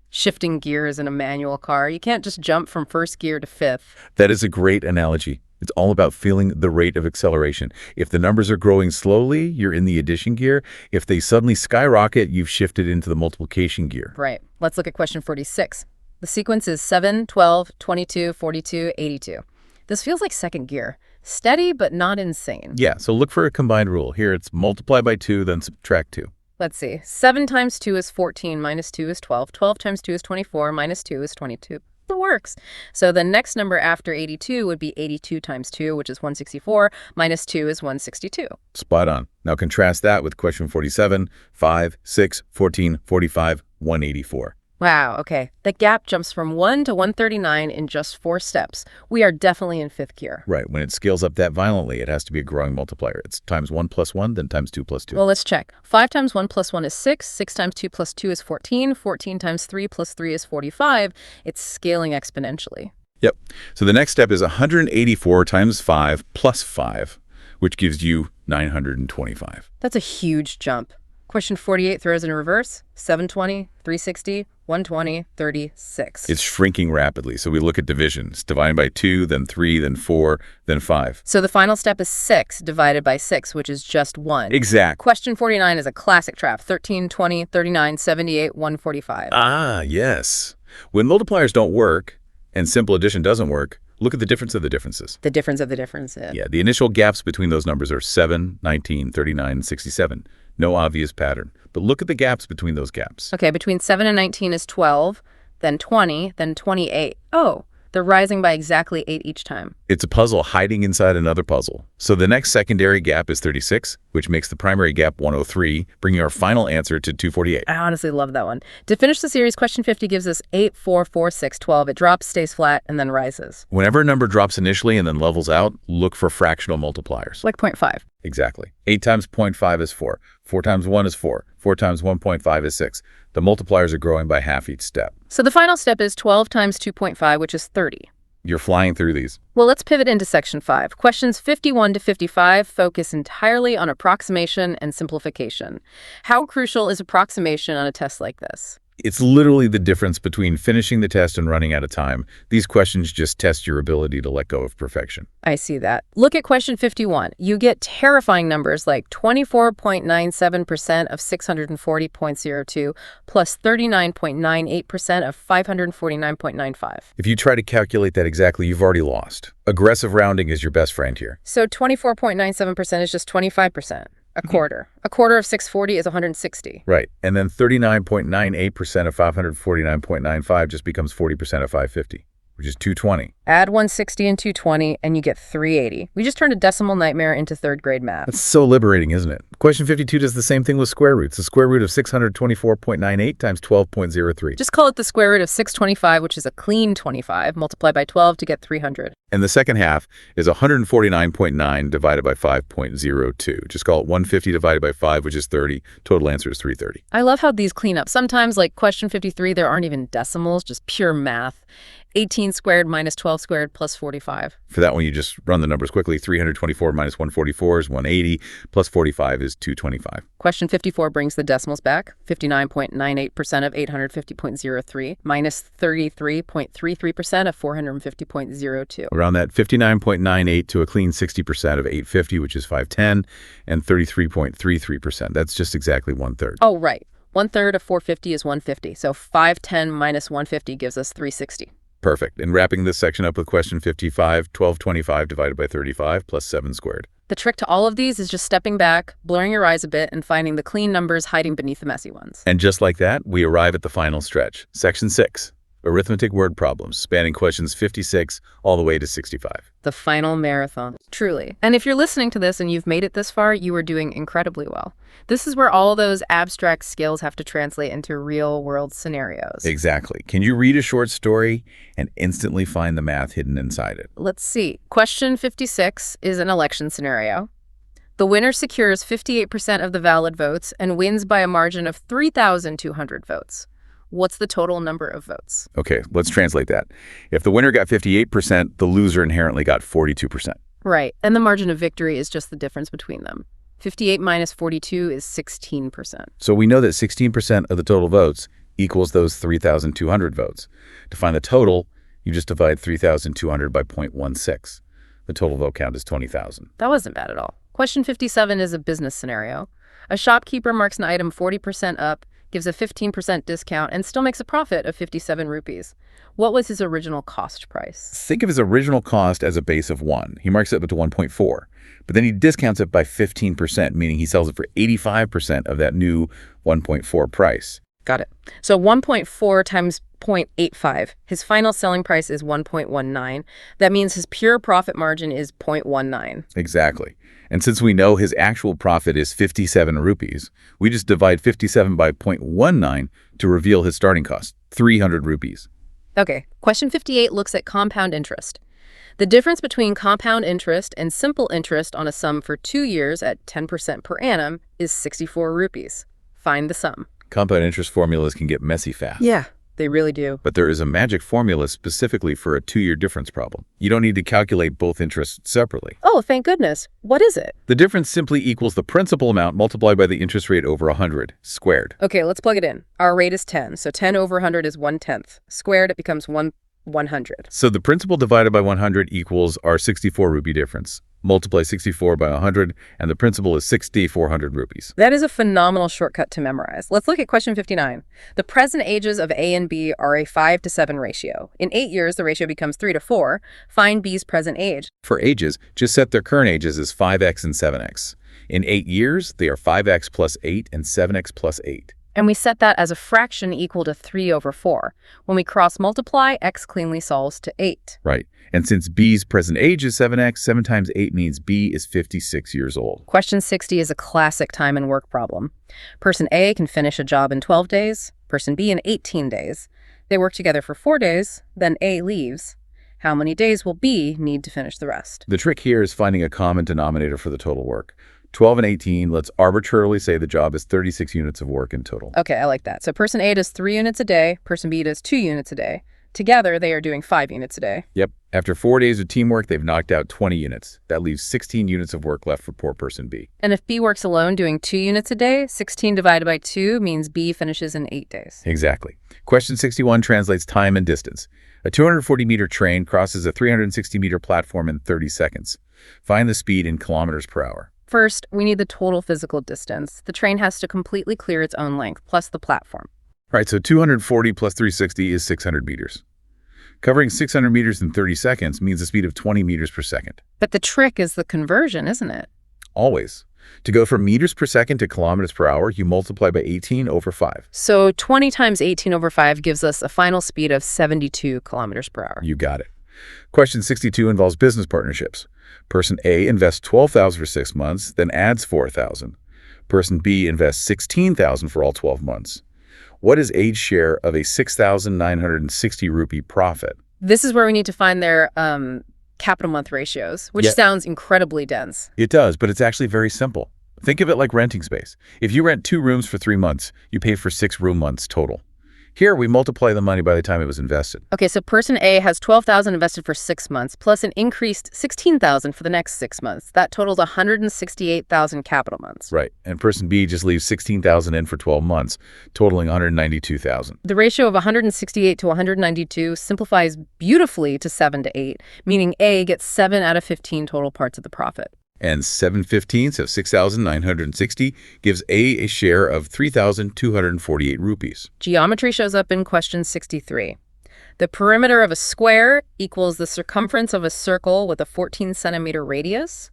shifting gears in a manual car. You can't just jump from first gear to fifth. That is a great analogy. It's all about feeling the rate of acceleration. If the numbers are growing slowly, you're in the addition gear. If they suddenly skyrocket, you've shifted into the multiplication gear. Right. Let's look at question 46. The sequence is 7, 12, 22, 42, 82. This feels like second gear. Steady, but not insane. Yeah, so look for a combined rule. Here it's multiply by 2, then subtract 2. Let's see. 7 times 2 is 14, minus 2 is 12. 12 times 2 is 24, minus 2 is 22. It works. So the next number after 82 would be 82 times 2, which is 164, minus 2 is 162. Spot on. Now contrast that with question 47, 5, 6, 14, 45, 184. Wow, okay. The gap jumps from 1 to 139 in just 4 steps. We are definitely in fifth gear. Right. When it scales up that violently, it has to be a growing multiplier. It's times 1 plus 1, then times 2 plus 2. Well, let's check. 5 times 1 plus 1 is 6. 6 times 2 plus 2 is 14. 14 times 3 plus 3 is 45. It's scaling exponentially. Yep. So the next step is 184 times 5 plus 5, which gives you 925. That's a huge jump. Question 48 throws in reverse. 720, 360, 120, 36. It's shrinking rapidly, so we look at divisions. Dividing by 2, then 3, then 4, then 5. So the final step is 6 divided by 6, which is just 1. Exact. Question 49 is a classic trap. 13, 20, 39, 78, 145. Ah, yes. When multipliers don't work and simple addition doesn't work, look at the difference of the differences. The difference of the differences. Yeah, the initial gaps between those numbers are 7, 19, 39, and 67. No obvious pattern. But look at the gaps between those gaps. Okay, between 7 and 19 is 12, then 20, then 28. Oh, they're rising by exactly 8 each time. It's a puzzle hiding inside another puzzle. So the next secondary gap is 36, which makes the primary gap 103, bringing our final answer to 248. I honestly love that one. To finish the series, question 50 gives us 8, 4, 4, 6, 12. It drops, stays flat, and then rises. Whenever a number drops initially and then levels out, look for fractional multipliers. Like 0.5. Exactly. 8 times 0.5 is 4. 4 times 1 is 4. 4 times 1.5 is 6. The multipliers are growing by half each step. So the final step is 12 times 2.5, which is 30. You're flying through these. Well, let's pivot into section 5. Questions 51 to 55 focus entirely on approximation and simplification. How crucial is approximation on a test like this? It's literally the difference between finishing the test and running out of time. These questions just test your ability to let go of perfection. I see that. Look at question 51. You get terrifying numbers like 24.97% of 640.02 plus 39.98% of 549.95. If you try to calculate that exactly, you've already lost. Aggressive rounding is your best friend here. So 24.97% is just 25%. A quarter. A quarter of 640 is 160. Right. And then 39.98% of 549.95 just becomes 40% of 550, which is 220. Add 160 and 220, and you get 380. We just turned a decimal nightmare into third grade math. That's so liberating, isn't it? Question 52 does the same thing with square roots. The square root of 624.98 times 12.03. Just call it the square root of 625, which is a clean 25, multiplied by 12 to get 300. And the second half is 149.9 divided by 5.02. Just call it 150 divided by 5, which is 30. Total answer is 330. I love how these clean up. Sometimes, like question 53, there aren't even decimals, just pure math. 18 squared minus 12 squared plus 45. For that one, you just run the numbers quickly. 324 minus 144 is 180, plus 45 is 225. Question 54 brings the decimals back. 59.98% of 850.03 minus 33.33% of 450.02. Around that 59.98 to a clean 60% of 850, which is 510, and 33.33%. That's just exactly 1/3. Oh, right. 1/3 of 450 is 150. So 510 minus 150 gives us 360. Perfect. And wrapping this section up with question 55, 1225 divided by 35 plus 7 squared. The trick to all of these is just stepping back, blurring your eyes a bit, and finding the clean numbers hiding beneath the messy ones. And just like that, we arrive at the final stretch. Section 6, arithmetic word problems, spanning questions 56 all the way to 65. The final marathon. Truly. And if you're listening to this and you've made it this far, you are doing incredibly well. This is where all those abstract skills have to translate into real-world scenarios. Exactly. Can you read a short story and instantly find the math hidden inside it? Let's see. Question 56 is an election scenario. The winner secures 58% of the valid votes and wins by a margin of 3,200 votes. What's the total number of votes? Okay, let's translate that. If the winner got 58%, the loser inherently got 42%. Right, and the margin of victory is just the difference between them. 58 minus 42 is 16%. So we know that 16% of the total votes equals those 3,200 votes. To find the total, you just divide 3,200 by 0.16. The total vote count is 20,000. That wasn't bad at all. Question 57 is a business scenario. A shopkeeper marks an item 40% up, gives a 15% discount, and still makes a profit of 57 rupees. What was his original cost price? Think of his original cost as a base of 1. He marks it up to 1.4, but then he discounts it by 15%, meaning he sells it for 85% of that new 1.4 price. Got it. So 1.4 times 0.85. His final selling price is 1.19. That means his pure profit margin is 0.19. Exactly. And since we know his actual profit is 57 rupees, we just divide 57 by 0.19 to reveal his starting cost, 300 rupees. Okay, question 58 looks at compound interest. The difference between compound interest and simple interest on a sum for 2 years at 10% per annum is 64 rupees. Find the sum. Compound interest formulas can get messy fast. Yeah, they really do. But there is a magic formula specifically for a 2-year difference problem. You don't need to calculate both interests separately. Oh, thank goodness. What is it? The difference simply equals the principal amount multiplied by the interest rate over 100, squared. Okay, let's plug it in. Our rate is 10, so 10 over 100 is 1/10. Squared, it becomes 100. So the principal divided by 100 equals our 64 rupee difference. Multiply 64 by 100, and the principal is 6,400 rupees. That is a phenomenal shortcut to memorize. Let's look at question 59. The present ages of A and B are a 5 to 7 ratio. In 8 years, the ratio becomes 3 to 4. Find B's present age. For ages, just set their current ages as 5x and 7x. In 8 years, they are 5x plus 8 and 7x plus 8. And we set that as a fraction equal to 3 over 4. When we cross-multiply, x cleanly solves to 8. Right. And since B's present age is 7x, 7 times 8 means B is 56 years old. Question 60 is a classic time and work problem. Person A can finish a job in 12 days, person B in 18 days. They work together for 4 days, then A leaves. How many days will B need to finish the rest? The trick here is finding a common denominator for the total work. 12 and 18, let's arbitrarily say the job is 36 units of work in total. Okay, I like that. So person A does 3 units a day, person B does 2 units a day. Together, they are doing 5 units a day. Yep. After 4 days of teamwork, they've knocked out 20 units. That leaves 16 units of work left for poor person B. And if B works alone doing 2 units a day, 16 divided by 2 means B finishes in 8 days. Exactly. Question 61 translates time and distance. A 240-meter train crosses a 360-meter platform in 30 seconds. Find the speed in kilometers per hour. First, we need the total physical distance. The train has to completely clear its own length, plus the platform. Right, so 240 plus 360 is 600 meters. Covering 600 meters in 30 seconds means a speed of 20 meters per second. But the trick is the conversion, isn't it? Always. To go from meters per second to kilometers per hour, you multiply by 18 over 5. So 20 times 18 over 5 gives us a final speed of 72 kilometers per hour. You got it. Question 62 involves business partnerships. Person A invests $12,000 for 6 months, then adds $4,000. Person B invests $16,000 for all 12 months. What is A's share of a 6,960 rupee profit? This is where we need to find their capital month ratios, which sounds incredibly dense. It does, but it's actually very simple. Think of it like renting space. If you rent 2 rooms for 3 months, you pay for 6 room months total. Here, we multiply the money by the time it was invested. Okay, so person A has $12,000 invested for 6 months, plus an increased $16,000 for the next 6 months. That totals 168,000 capital months. Right, and person B just leaves 16,000 in for 12 months, totaling 192,000. The ratio of 168 to 192 simplifies beautifully to 7 to 8, meaning A gets 7 out of 15 total parts of the profit. And 7/15 of 6,960 gives A share of 3,248 rupees. Geometry shows up in question 63. The perimeter of a square equals the circumference of a circle with a 14-centimeter radius.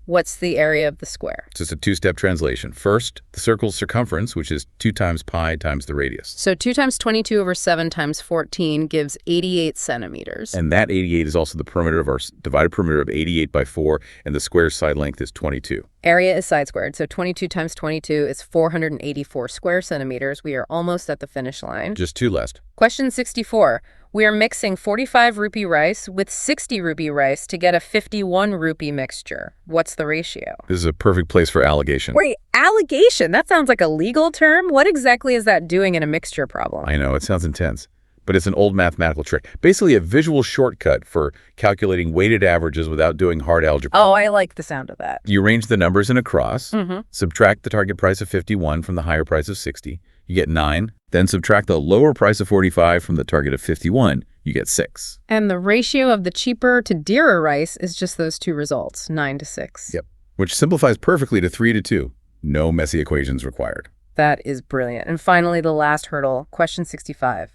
What's the area of the square? It's just a 2-step translation. First, the circle's circumference, which is 2 times pi times the radius. So 2 times 22 over 7 times 14 gives 88 centimeters. And that 88 is also the perimeter of our divided perimeter of 88 by 4, and the square's side length is 22. Area is side squared, so 22 times 22 is 484 square centimeters. We are almost at the finish line. Just 2 left. Question 64. We are mixing 45 rupee rice with 60 rupee rice to get a 51 rupee mixture. What's the ratio? This is a perfect place for allegation. Wait, allegation? That sounds like a legal term. What exactly is that doing in a mixture problem? I know, it sounds intense, but it's an old mathematical trick. Basically a visual shortcut for calculating weighted averages without doing hard algebra. Oh, I like the sound of that. You arrange the numbers in a cross, subtract the target price of 51 from the higher price of 60, you get 9. Then subtract the lower price of 45 from the target of 51, you get 6. And the ratio of the cheaper to dearer rice is just those 2 results, 9 to 6. Yep, which simplifies perfectly to 3 to 2. No messy equations required. That is brilliant. And finally, the last hurdle, question 65.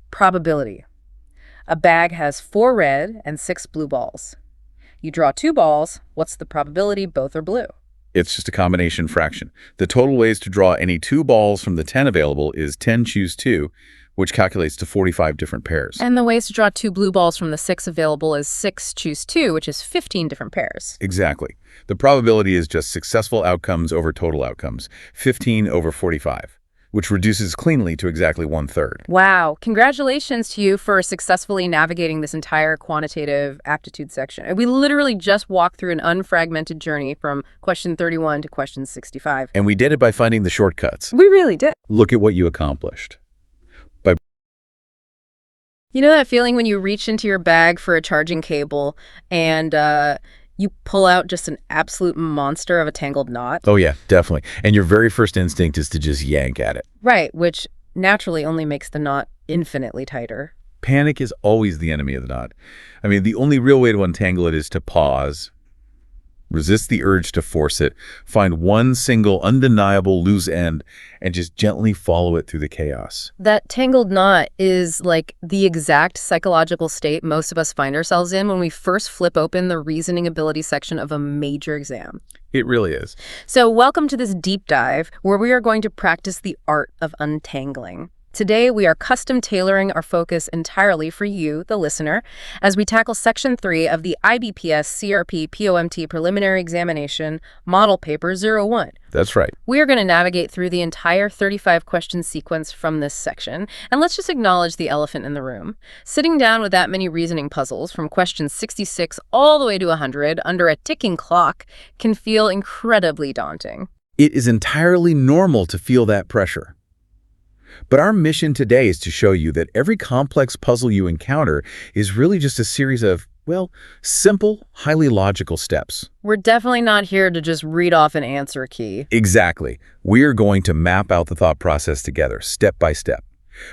Probability. A bag has 4 red and 6 blue balls. You draw 2 balls. What's the probability both are blue? It's just a combination fraction. The total ways to draw any 2 balls from the 10 available is 10 choose 2, which calculates to 45 different pairs. And the ways to draw 2 blue balls from the 6 available is 6 choose 2, which is 15 different pairs. Exactly. The probability is just successful outcomes over total outcomes, 15 over 45, which reduces cleanly to exactly 1/3. Wow. Congratulations to you for successfully navigating this entire quantitative aptitude section. We literally just walked through an unfragmented journey from question 31 to question 65. And we did it by finding the shortcuts. We really did. Look at what you accomplished. You know that feeling when you reach into your bag for a charging cable and you pull out just an absolute monster of a tangled knot? Oh yeah, definitely. And your very first instinct is to just yank at it. Right, which naturally only makes the knot infinitely tighter. Panic is always the enemy of the knot. I mean, the only real way to untangle it is to pause, resist the urge to force it, find one single undeniable loose end, and just gently follow it through the chaos. That tangled knot is like the exact psychological state most of us find ourselves in when we first flip open the reasoning ability section of a major exam. It really is. So welcome to this deep dive where we are going to practice the art of untangling. Today, we are custom tailoring our focus entirely for you, the listener, as we tackle Section 3 of the IBPS CRP POMT Preliminary Examination Model Paper 01. That's right. We are going to navigate through the entire 35-question sequence from this section, and let's just acknowledge the elephant in the room. Sitting down with that many reasoning puzzles from question 66 all the way to 100 under a ticking clock can feel incredibly daunting. It is entirely normal to feel that pressure. But our mission today is to show you that every complex puzzle you encounter is really just a series of, well, simple, highly logical steps. We're definitely not here to just read off an answer key. Exactly. We're going to map out the thought process together, step by step.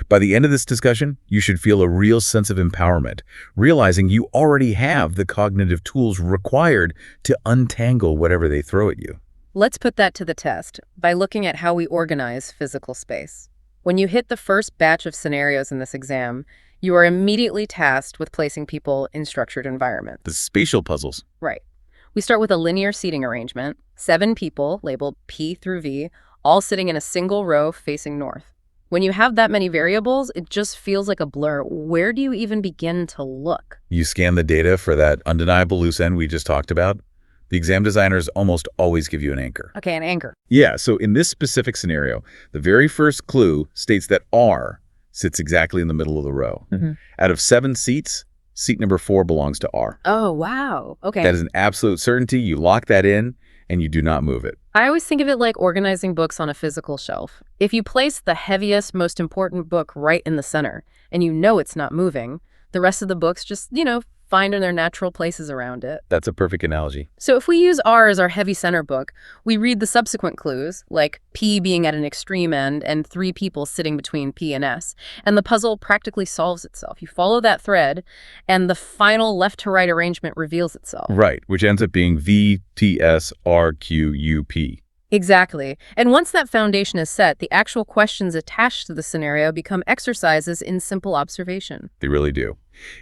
By the end of this discussion, you should feel a real sense of empowerment, realizing you already have the cognitive tools required to untangle whatever they throw at you. Let's put that to the test by looking at how we organize physical space. When you hit the first batch of scenarios in this exam, you are immediately tasked with placing people in structured environments. The spatial puzzles. Right. We start with a linear seating arrangement, 7 people labeled P through V, all sitting in a single row facing north. When you have that many variables, it just feels like a blur. Where do you even begin to look? You scan the data for that undeniable loose end we just talked about. The exam designers almost always give you an anchor. Okay, an anchor. Yeah, so in this specific scenario, the very first clue states that R sits exactly in the middle of the row. Out of 7 seats, seat number 4 belongs to R. Oh, wow. Okay. That is an absolute certainty. You lock that in, and you do not move it. I always think of it like organizing books on a physical shelf. If you place the heaviest, most important book right in the center, and you know it's not moving, the rest of the books just, find in their natural places around it. That's a perfect analogy. So if we use R as our heavy center book, we read the subsequent clues, like P being at an extreme end and 3 people sitting between P and S, and the puzzle practically solves itself. You follow that thread, and the final left-to-right arrangement reveals itself. Right, which ends up being V, T, S, R, Q, U, P. Exactly. And once that foundation is set, the actual questions attached to the scenario become exercises in simple observation. They really do.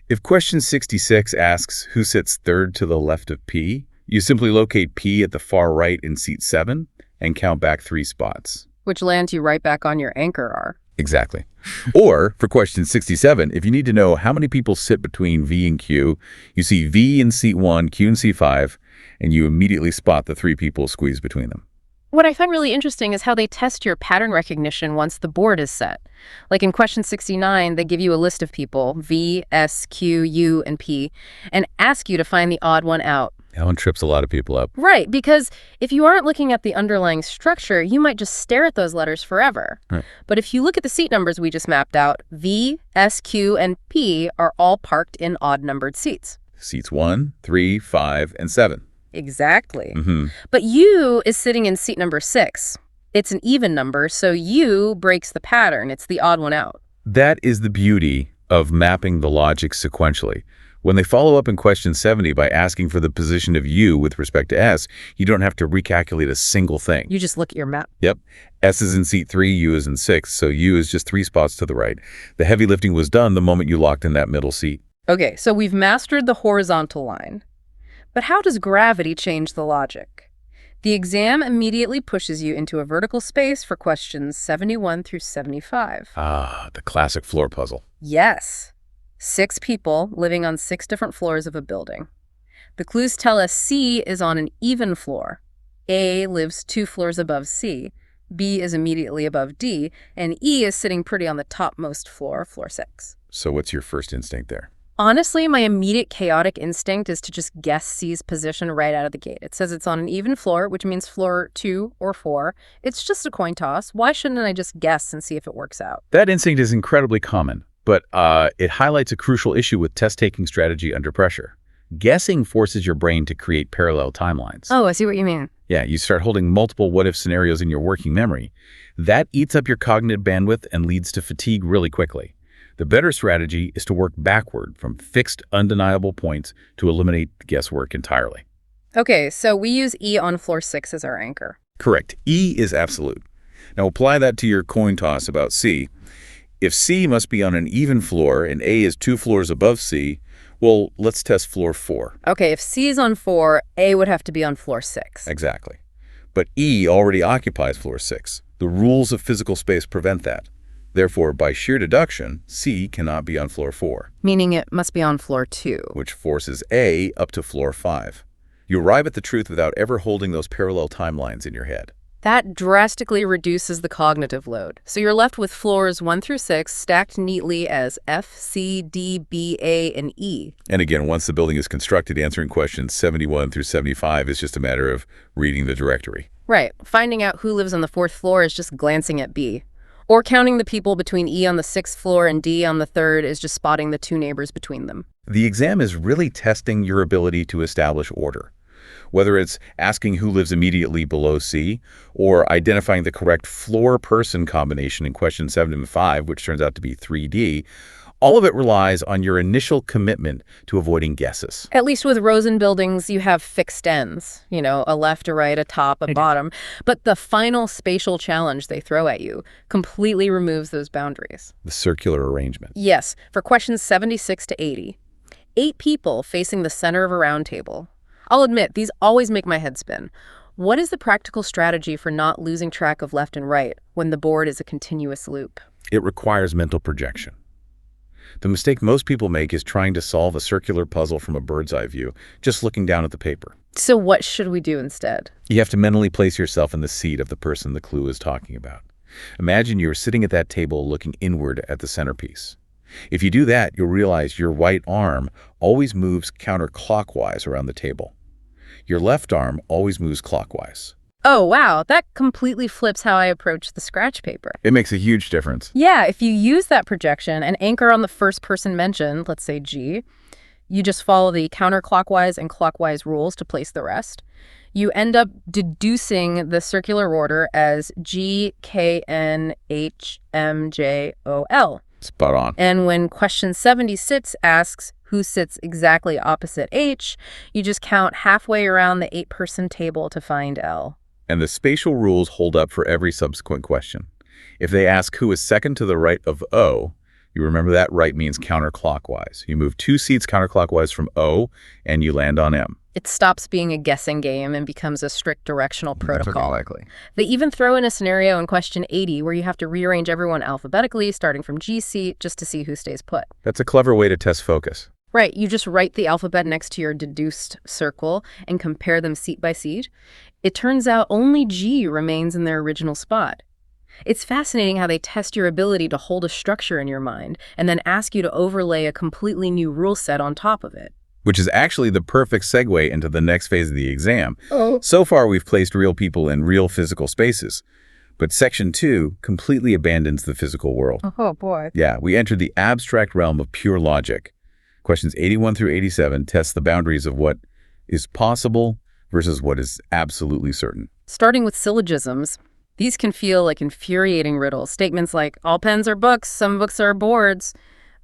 If question 66 asks who sits third to the left of P, you simply locate P at the far right in seat 7 and count back 3 spots. Which lands you right back on your anchor R. Exactly. Or for question 67, if you need to know how many people sit between V and Q, you see V in seat 1, Q in seat 5, and you immediately spot the 3 people squeezed between them. What I find really interesting is how they test your pattern recognition once the board is set. Like in question 69, they give you a list of people, V, S, Q, U, and P, and ask you to find the odd one out. That one trips a lot of people up. Right, because if you aren't looking at the underlying structure, you might just stare at those letters forever. Right. But if you look at the seat numbers we just mapped out, V, S, Q, and P are all parked in odd-numbered seats. Seats 1, 3, 5, and 7. Exactly. But U is sitting in seat number 6. It's an even number, so U breaks the pattern. It's the odd one out. That is the beauty of mapping the logic sequentially. When they follow up in question 70 by asking for the position of U with respect to S, you don't have to recalculate a single thing. You just look at your map. Yep. S is in seat 3, U is in 6, so U is just 3 spots to the right. The heavy lifting was done the moment you locked in that middle seat. Okay, so we've mastered the horizontal line. But how does gravity change the logic? The exam immediately pushes you into a vertical space for questions 71 through 75. Ah, the classic floor puzzle. Yes. 6 people living on 6 different floors of a building. The clues tell us C is on an even floor. A lives 2 floors above C. B is immediately above D. And E is sitting pretty on the topmost floor, floor 6. So what's your first instinct there? Honestly, my immediate chaotic instinct is to just guess C's position right out of the gate. It says it's on an even floor, which means floor 2 or 4. It's just a coin toss. Why shouldn't I just guess and see if it works out? That instinct is incredibly common, but it highlights a crucial issue with test-taking strategy under pressure. Guessing forces your brain to create parallel timelines. Oh, I see what you mean. Yeah, you start holding multiple what-if scenarios in your working memory. That eats up your cognitive bandwidth and leads to fatigue really quickly. The better strategy is to work backward from fixed, undeniable points to eliminate guesswork entirely. Okay, so we use E on floor 6 as our anchor. Correct. E is absolute. Now apply that to your coin toss about C. If C must be on an even floor and A is 2 floors above C, Well, let's test floor 4. Okay, if C is on 4, A would have to be on floor 6. Exactly. But E already occupies floor 6. The rules of physical space prevent that. Therefore, by sheer deduction, C cannot be on floor 4. Meaning it must be on floor 2. Which forces A up to floor 5. You arrive at the truth without ever holding those parallel timelines in your head. That drastically reduces the cognitive load. So you're left with floors 1 through 6 stacked neatly as F, C, D, B, A, and E. And again, once the building is constructed, answering questions 71 through 75 is just a matter of reading the directory. Right. Finding out who lives on the 4th floor is just glancing at B. Or counting the people between E on the 6th floor and D on the 3rd is just spotting the 2 neighbors between them. The exam is really testing your ability to establish order. Whether it's asking who lives immediately below C, or identifying the correct floor-person combination in question 7 and 5, which turns out to be 3D, all of it relies on your initial commitment to avoiding guesses. At least with Rosen buildings, you have fixed ends, a left, a right, a top, a bottom. But the final spatial challenge they throw at you completely removes those boundaries. The circular arrangement. Yes, for questions 76 to 80. 8 people facing the center of a round table. I'll admit, these always make my head spin. What is the practical strategy for not losing track of left and right when the board is a continuous loop? It requires mental projection. The mistake most people make is trying to solve a circular puzzle from a bird's eye view, just looking down at the paper. So what should we do instead? You have to mentally place yourself in the seat of the person the clue is talking about. Imagine you're sitting at that table looking inward at the centerpiece. If you do that, you'll realize your right arm always moves counterclockwise around the table. Your left arm always moves clockwise. Oh, wow, that completely flips how I approach the scratch paper. It makes a huge difference. Yeah, if you use that projection and anchor on the first person mentioned, let's say G, you just follow the counterclockwise and clockwise rules to place the rest. You end up deducing the circular order as G, K, N, H, M, J, O, L. Spot on. And when question 76 asks who sits exactly opposite H, you just count halfway around the 8-person table to find L. And the spatial rules hold up for every subsequent question. If they ask who is second to the right of O, you remember that right means counterclockwise. You move 2 seats counterclockwise from O, and you land on M. It stops being a guessing game and becomes a strict directional protocol. Likely. They even throw in a scenario in question 80 where you have to rearrange everyone alphabetically, starting from G seat, just to see who stays put. That's a clever way to test focus. Right, you just write the alphabet next to your deduced circle and compare them seat by seat. It turns out only G remains in their original spot. It's fascinating how they test your ability to hold a structure in your mind and then ask you to overlay a completely new rule set on top of it. Which is actually the perfect segue into the next phase of the exam. Oh. So far, we've placed real people in real physical spaces. But Section 2 completely abandons the physical world. Oh, boy. Yeah, we entered the abstract realm of pure logic. Questions 81 through 87 test the boundaries of what is possible versus what is absolutely certain. Starting with syllogisms, these can feel like infuriating riddles. Statements like, all pens are books, some books are boards.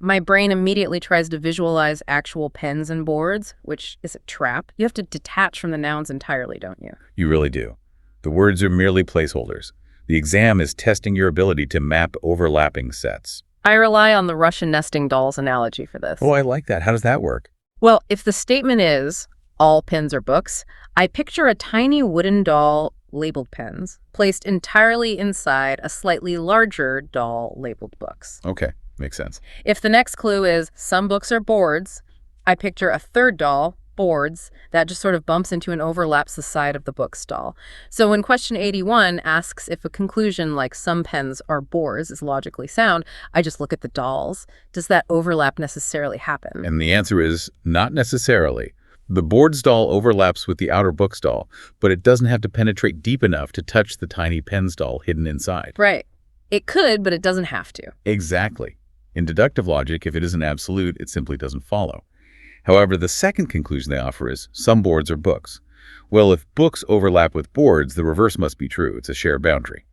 My brain immediately tries to visualize actual pens and boards, which is a trap. You have to detach from the nouns entirely, don't you? You really do. The words are merely placeholders. The exam is testing your ability to map overlapping sets. I rely on the Russian nesting dolls analogy for this. Oh, I like that. How does that work? Well, if the statement is, all pens are books, I picture a tiny wooden doll labeled pens placed entirely inside a slightly larger doll labeled books. Okay, makes sense. If the next clue is, some books are boards, I picture a third doll, boards, that just sort of bumps into and overlaps the side of the book stall. So when question 81 asks if a conclusion like some pens are boards is logically sound, I just look at the dolls. Does that overlap necessarily happen? And the answer is not necessarily. The board stall overlaps with the outer book stall, but it doesn't have to penetrate deep enough to touch the tiny pen stall hidden inside. Right. It could, but it doesn't have to. Exactly. In deductive logic, if it isn't absolute, it simply doesn't follow. However, the second conclusion they offer is, some boards are books. Well, if books overlap with boards, the reverse must be true. It's a shared boundary.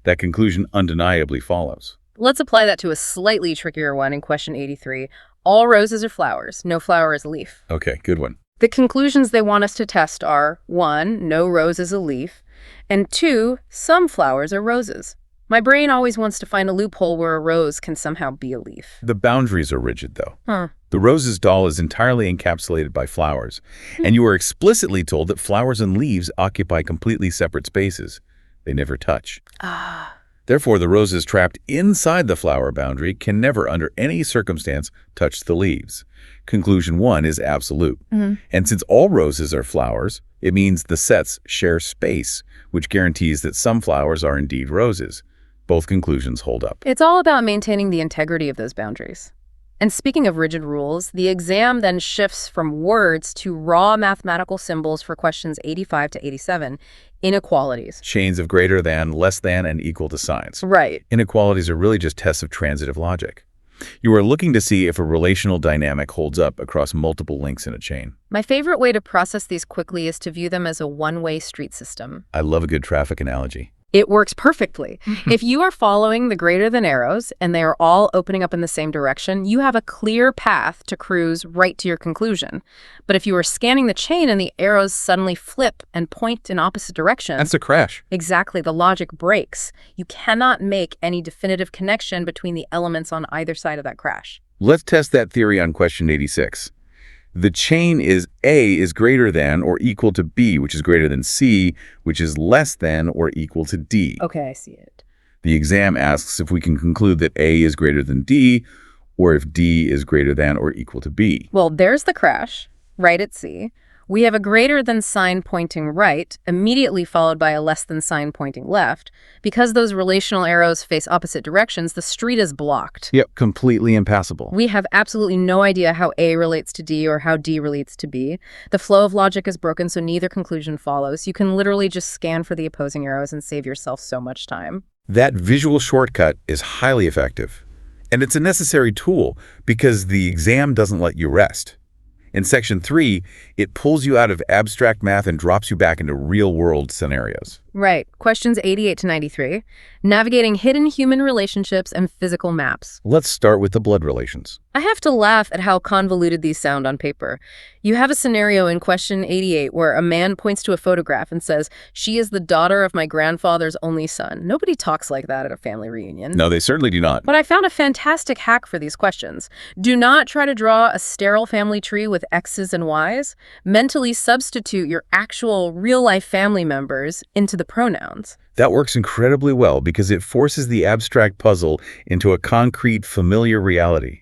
That conclusion undeniably follows. Let's apply that to a slightly trickier one in question 83. All roses are flowers. No flower is a leaf. Okay, good one. The conclusions they want us to test are, 1, no rose is a leaf, and 2, some flowers are roses. My brain always wants to find a loophole where a rose can somehow be a leaf. The boundaries are rigid, though. The Rose's doll is entirely encapsulated by flowers, and you are explicitly told that flowers and leaves occupy completely separate spaces. They never touch. Therefore, the roses trapped inside the flower boundary can never, under any circumstance, touch the leaves. Conclusion 1 is absolute. And since all roses are flowers, it means the sets share space, which guarantees that some flowers are indeed roses. Both conclusions hold up. It's all about maintaining the integrity of those boundaries. And speaking of rigid rules, the exam then shifts from words to raw mathematical symbols for questions 85 to 87, inequalities. Chains of greater than, less than, and equal to signs. Right. Inequalities are really just tests of transitive logic. You are looking to see if a relational dynamic holds up across multiple links in a chain. My favorite way to process these quickly is to view them as a one-way street system. I love a good traffic analogy. It works perfectly. If you are following the greater than arrows and they are all opening up in the same direction, you have a clear path to cruise right to your conclusion. But if you are scanning the chain and the arrows suddenly flip and point in opposite directions... That's a crash. Exactly. The logic breaks. You cannot make any definitive connection between the elements on either side of that crash. Let's test that theory on question 86. The chain is A is greater than or equal to B, which is greater than C, which is less than or equal to D. Okay, I see it. The exam asks if we can conclude that A is greater than D, or if D is greater than or equal to B. Well, there's the crash, right at C. We have a greater than sign pointing right, immediately followed by a less than sign pointing left. Because those relational arrows face opposite directions, the street is blocked. Yep, completely impassable. We have absolutely no idea how A relates to D or how D relates to B. The flow of logic is broken, so neither conclusion follows. You can literally just scan for the opposing arrows and save yourself so much time. That visual shortcut is highly effective. And it's a necessary tool because the exam doesn't let you rest. In Section 3, it pulls you out of abstract math and drops you back into real-world scenarios. Right. Questions 88 to 93. Navigating hidden human relationships and physical maps. Let's start with the blood relations. I have to laugh at how convoluted these sound on paper. You have a scenario in question 88 where a man points to a photograph and says, "She is the daughter of my grandfather's only son." Nobody talks like that at a family reunion. No, they certainly do not. But I found a fantastic hack for these questions. Do not try to draw a sterile family tree with X's and Y's. Mentally substitute your actual real-life family members into the pronouns. That works incredibly well because it forces the abstract puzzle into a concrete, familiar reality.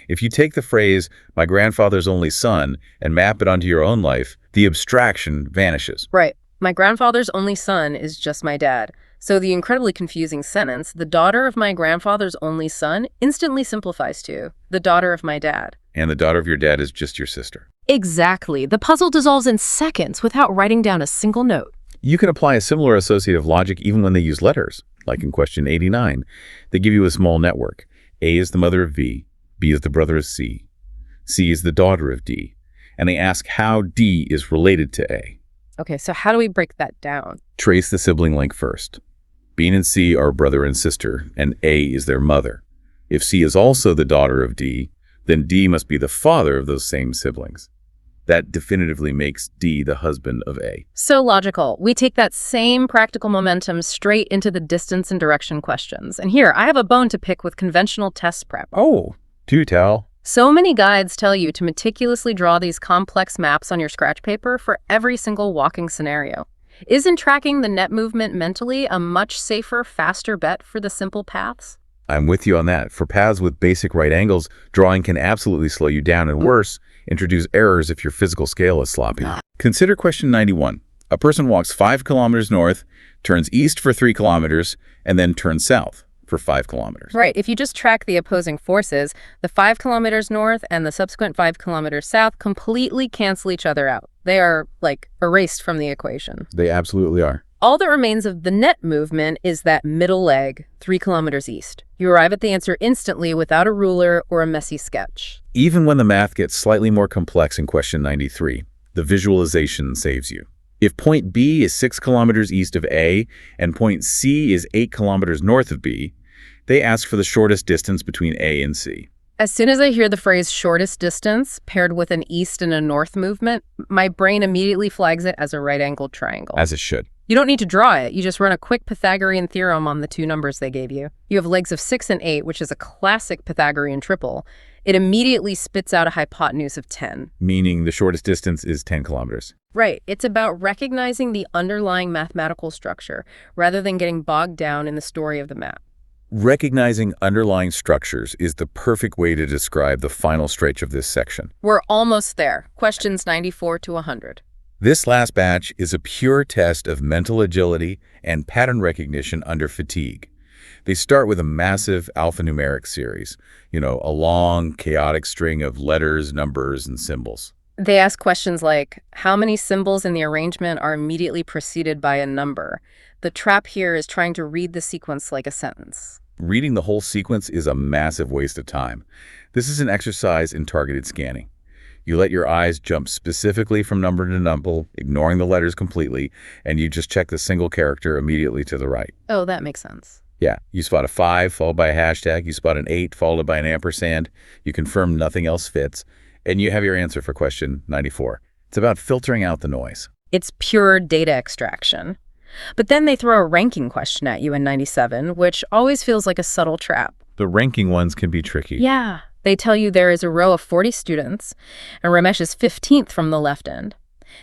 If you take the phrase, "my grandfather's only son," and map it onto your own life, the abstraction vanishes. Right. My grandfather's only son is just my dad. So the incredibly confusing sentence, "the daughter of my grandfather's only son," instantly simplifies to "the daughter of my dad." And the daughter of your dad is just your sister. Exactly. The puzzle dissolves in seconds without writing down a single note. You can apply a similar associative logic even when they use letters, like in question 89. They give you a small network. A is the mother of B, B is the brother of C, C is the daughter of D, and they ask how D is related to A. Okay, so how do we break that down? Trace the sibling link first. B and C are brother and sister, and A is their mother. If C is also the daughter of D, then D must be the father of those same siblings. That definitively makes D the husband of A. So logical. We take that same practical momentum straight into the distance and direction questions. And here, I have a bone to pick with conventional test prep. Oh, do tell. So many guides tell you to meticulously draw these complex maps on your scratch paper for every single walking scenario. Isn't tracking the net movement mentally a much safer, faster bet for the simple paths? I'm with you on that. For paths with basic right angles, drawing can absolutely slow you down and worse, introduce errors if your physical scale is sloppy. Consider question 91. A person walks 5 kilometers north, turns east for 3 kilometers, and then turns south for 5 kilometers. Right. If you just track the opposing forces, the 5 kilometers north and the subsequent 5 kilometers south completely cancel each other out. They are, like, erased from the equation. They absolutely are. All that remains of the net movement is that middle leg, 3 kilometers east. You arrive at the answer instantly without a ruler or a messy sketch. Even when the math gets slightly more complex in question 93, the visualization saves you. If point B is 6 kilometers east of A and point C is 8 kilometers north of B, they ask for the shortest distance between A and C. As soon as I hear the phrase shortest distance paired with an east and a north movement, my brain immediately flags it as a right-angled triangle. As it should. You don't need to draw it. You just run a quick Pythagorean theorem on the two numbers they gave you. You have legs of 6 and 8, which is a classic Pythagorean triple. It immediately spits out a hypotenuse of 10. Meaning the shortest distance is 10 kilometers. Right. It's about recognizing the underlying mathematical structure rather than getting bogged down in the story of the map. Recognizing underlying structures is the perfect way to describe the final stretch of this section. We're almost there. Questions 94 to 100. This last batch is a pure test of mental agility and pattern recognition under fatigue. They start with a massive alphanumeric series, a long, chaotic string of letters, numbers, and symbols. They ask questions like, how many symbols in the arrangement are immediately preceded by a number? The trap here is trying to read the sequence like a sentence. Reading the whole sequence is a massive waste of time. This is an exercise in targeted scanning. You let your eyes jump specifically from number to number, ignoring the letters completely, and you just check the single character immediately to the right. Oh, that makes sense. Yeah, you spot a 5 followed by a hashtag, you spot an 8 followed by an ampersand, you confirm nothing else fits, and you have your answer for question 94. It's about filtering out the noise. It's pure data extraction. But then they throw a ranking question at you in 97, which always feels like a subtle trap. The ranking ones can be tricky. Yeah. They tell you there is a row of 40 students, and Ramesh is 15th from the left end.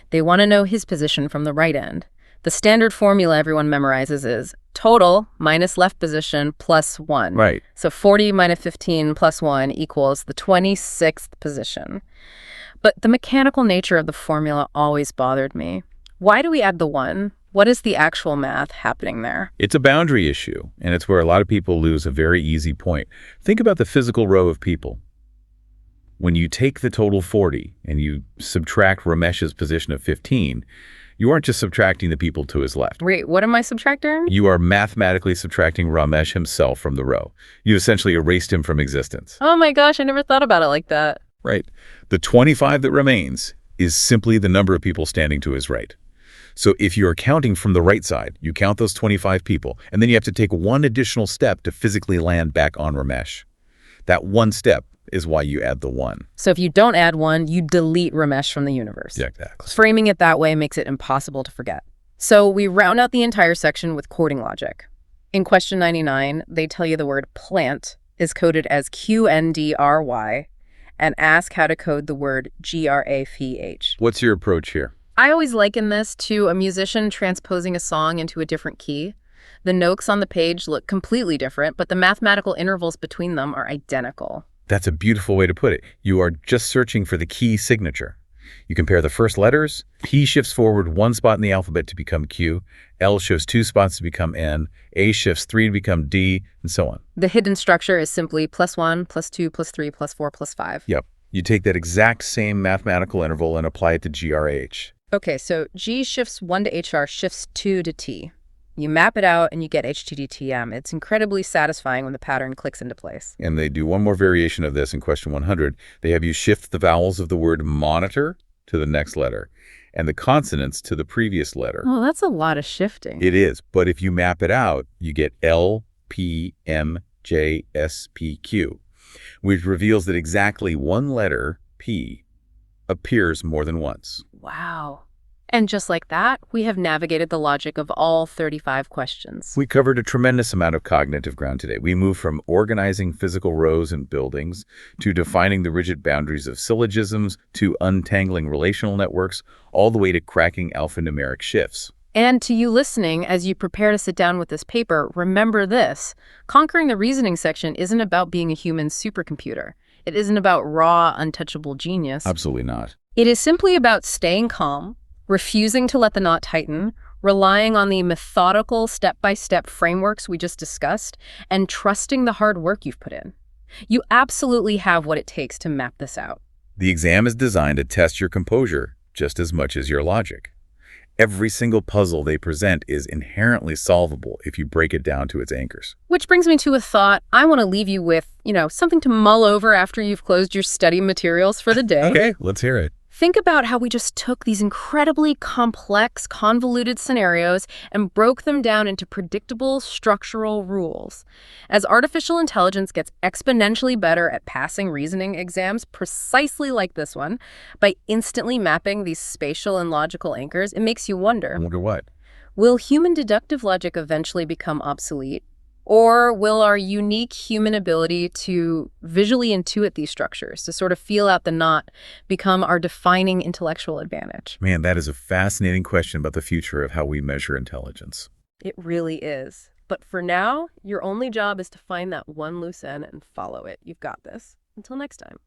They want to know his position from the right end. The standard formula everyone memorizes is total minus left position plus 1. Right. So 40 minus 15 plus 1 equals the 26th position. But the mechanical nature of the formula always bothered me. Why do we add the 1? What is the actual math happening there? It's a boundary issue, and it's where a lot of people lose a very easy point. Think about the physical row of people. When you take the total 40 and you subtract Ramesh's position of 15, you aren't just subtracting the people to his left. Wait, what am I subtracting? You are mathematically subtracting Ramesh himself from the row. You essentially erased him from existence. Oh my gosh, I never thought about it like that. Right. The 25 that remains is simply the number of people standing to his right. So if you're counting from the right side, you count those 25 people, and then you have to take one additional step to physically land back on Ramesh. That one step is why you add the 1. So if you don't add 1, you delete Ramesh from the universe. Yeah, exactly. Framing it that way makes it impossible to forget. So we round out the entire section with coding logic. In question 99, they tell you the word plant is coded as QNDRY and ask how to code the word GRAPH. What's your approach here? I always liken this to a musician transposing a song into a different key. The notes on the page look completely different, but the mathematical intervals between them are identical. That's a beautiful way to put it. You are just searching for the key signature. You compare the first letters. P shifts forward 1 spot in the alphabet to become Q. L shifts 2 spots to become N. A shifts 3 to become D, and so on. The hidden structure is simply +1, +2, +3, +4, +5. Yep. You take that exact same mathematical interval and apply it to GRH. Okay, so G shifts 1 to HR, shifts 2 to T. You map it out and you get HTDTM. It's incredibly satisfying when the pattern clicks into place. And they do one more variation of this in question 100. They have you shift the vowels of the word monitor to the next letter and the consonants to the previous letter. Oh, that's a lot of shifting. It is, but if you map it out, you get L, P, M, J, S, P, Q, which reveals that exactly one letter, P, appears more than once. Wow. And just like that, we have navigated the logic of all 35 questions. We covered a tremendous amount of cognitive ground today. We moved from organizing physical rows and buildings to defining the rigid boundaries of syllogisms to untangling relational networks, all the way to cracking alphanumeric shifts. And to you listening, as you prepare to sit down with this paper, remember this. Conquering the reasoning section isn't about being a human supercomputer. It isn't about raw, untouchable genius. Absolutely not. It is simply about staying calm, refusing to let the knot tighten, relying on the methodical step-by-step frameworks we just discussed, and trusting the hard work you've put in. You absolutely have what it takes to map this out. The exam is designed to test your composure just as much as your logic. Every single puzzle they present is inherently solvable if you break it down to its anchors. Which brings me to a thought I want to leave you with, something to mull over after you've closed your study materials for the day. Okay, let's hear it. Think about how we just took these incredibly complex, convoluted scenarios and broke them down into predictable structural rules. As artificial intelligence gets exponentially better at passing reasoning exams precisely like this one, by instantly mapping these spatial and logical anchors, it makes you wonder. I wonder what? Will human deductive logic eventually become obsolete? Or will our unique human ability to visually intuit these structures, to sort of feel out the knot, become our defining intellectual advantage? Man, that is a fascinating question about the future of how we measure intelligence. It really is. But for now, your only job is to find that one loose end and follow it. You've got this. Until next time.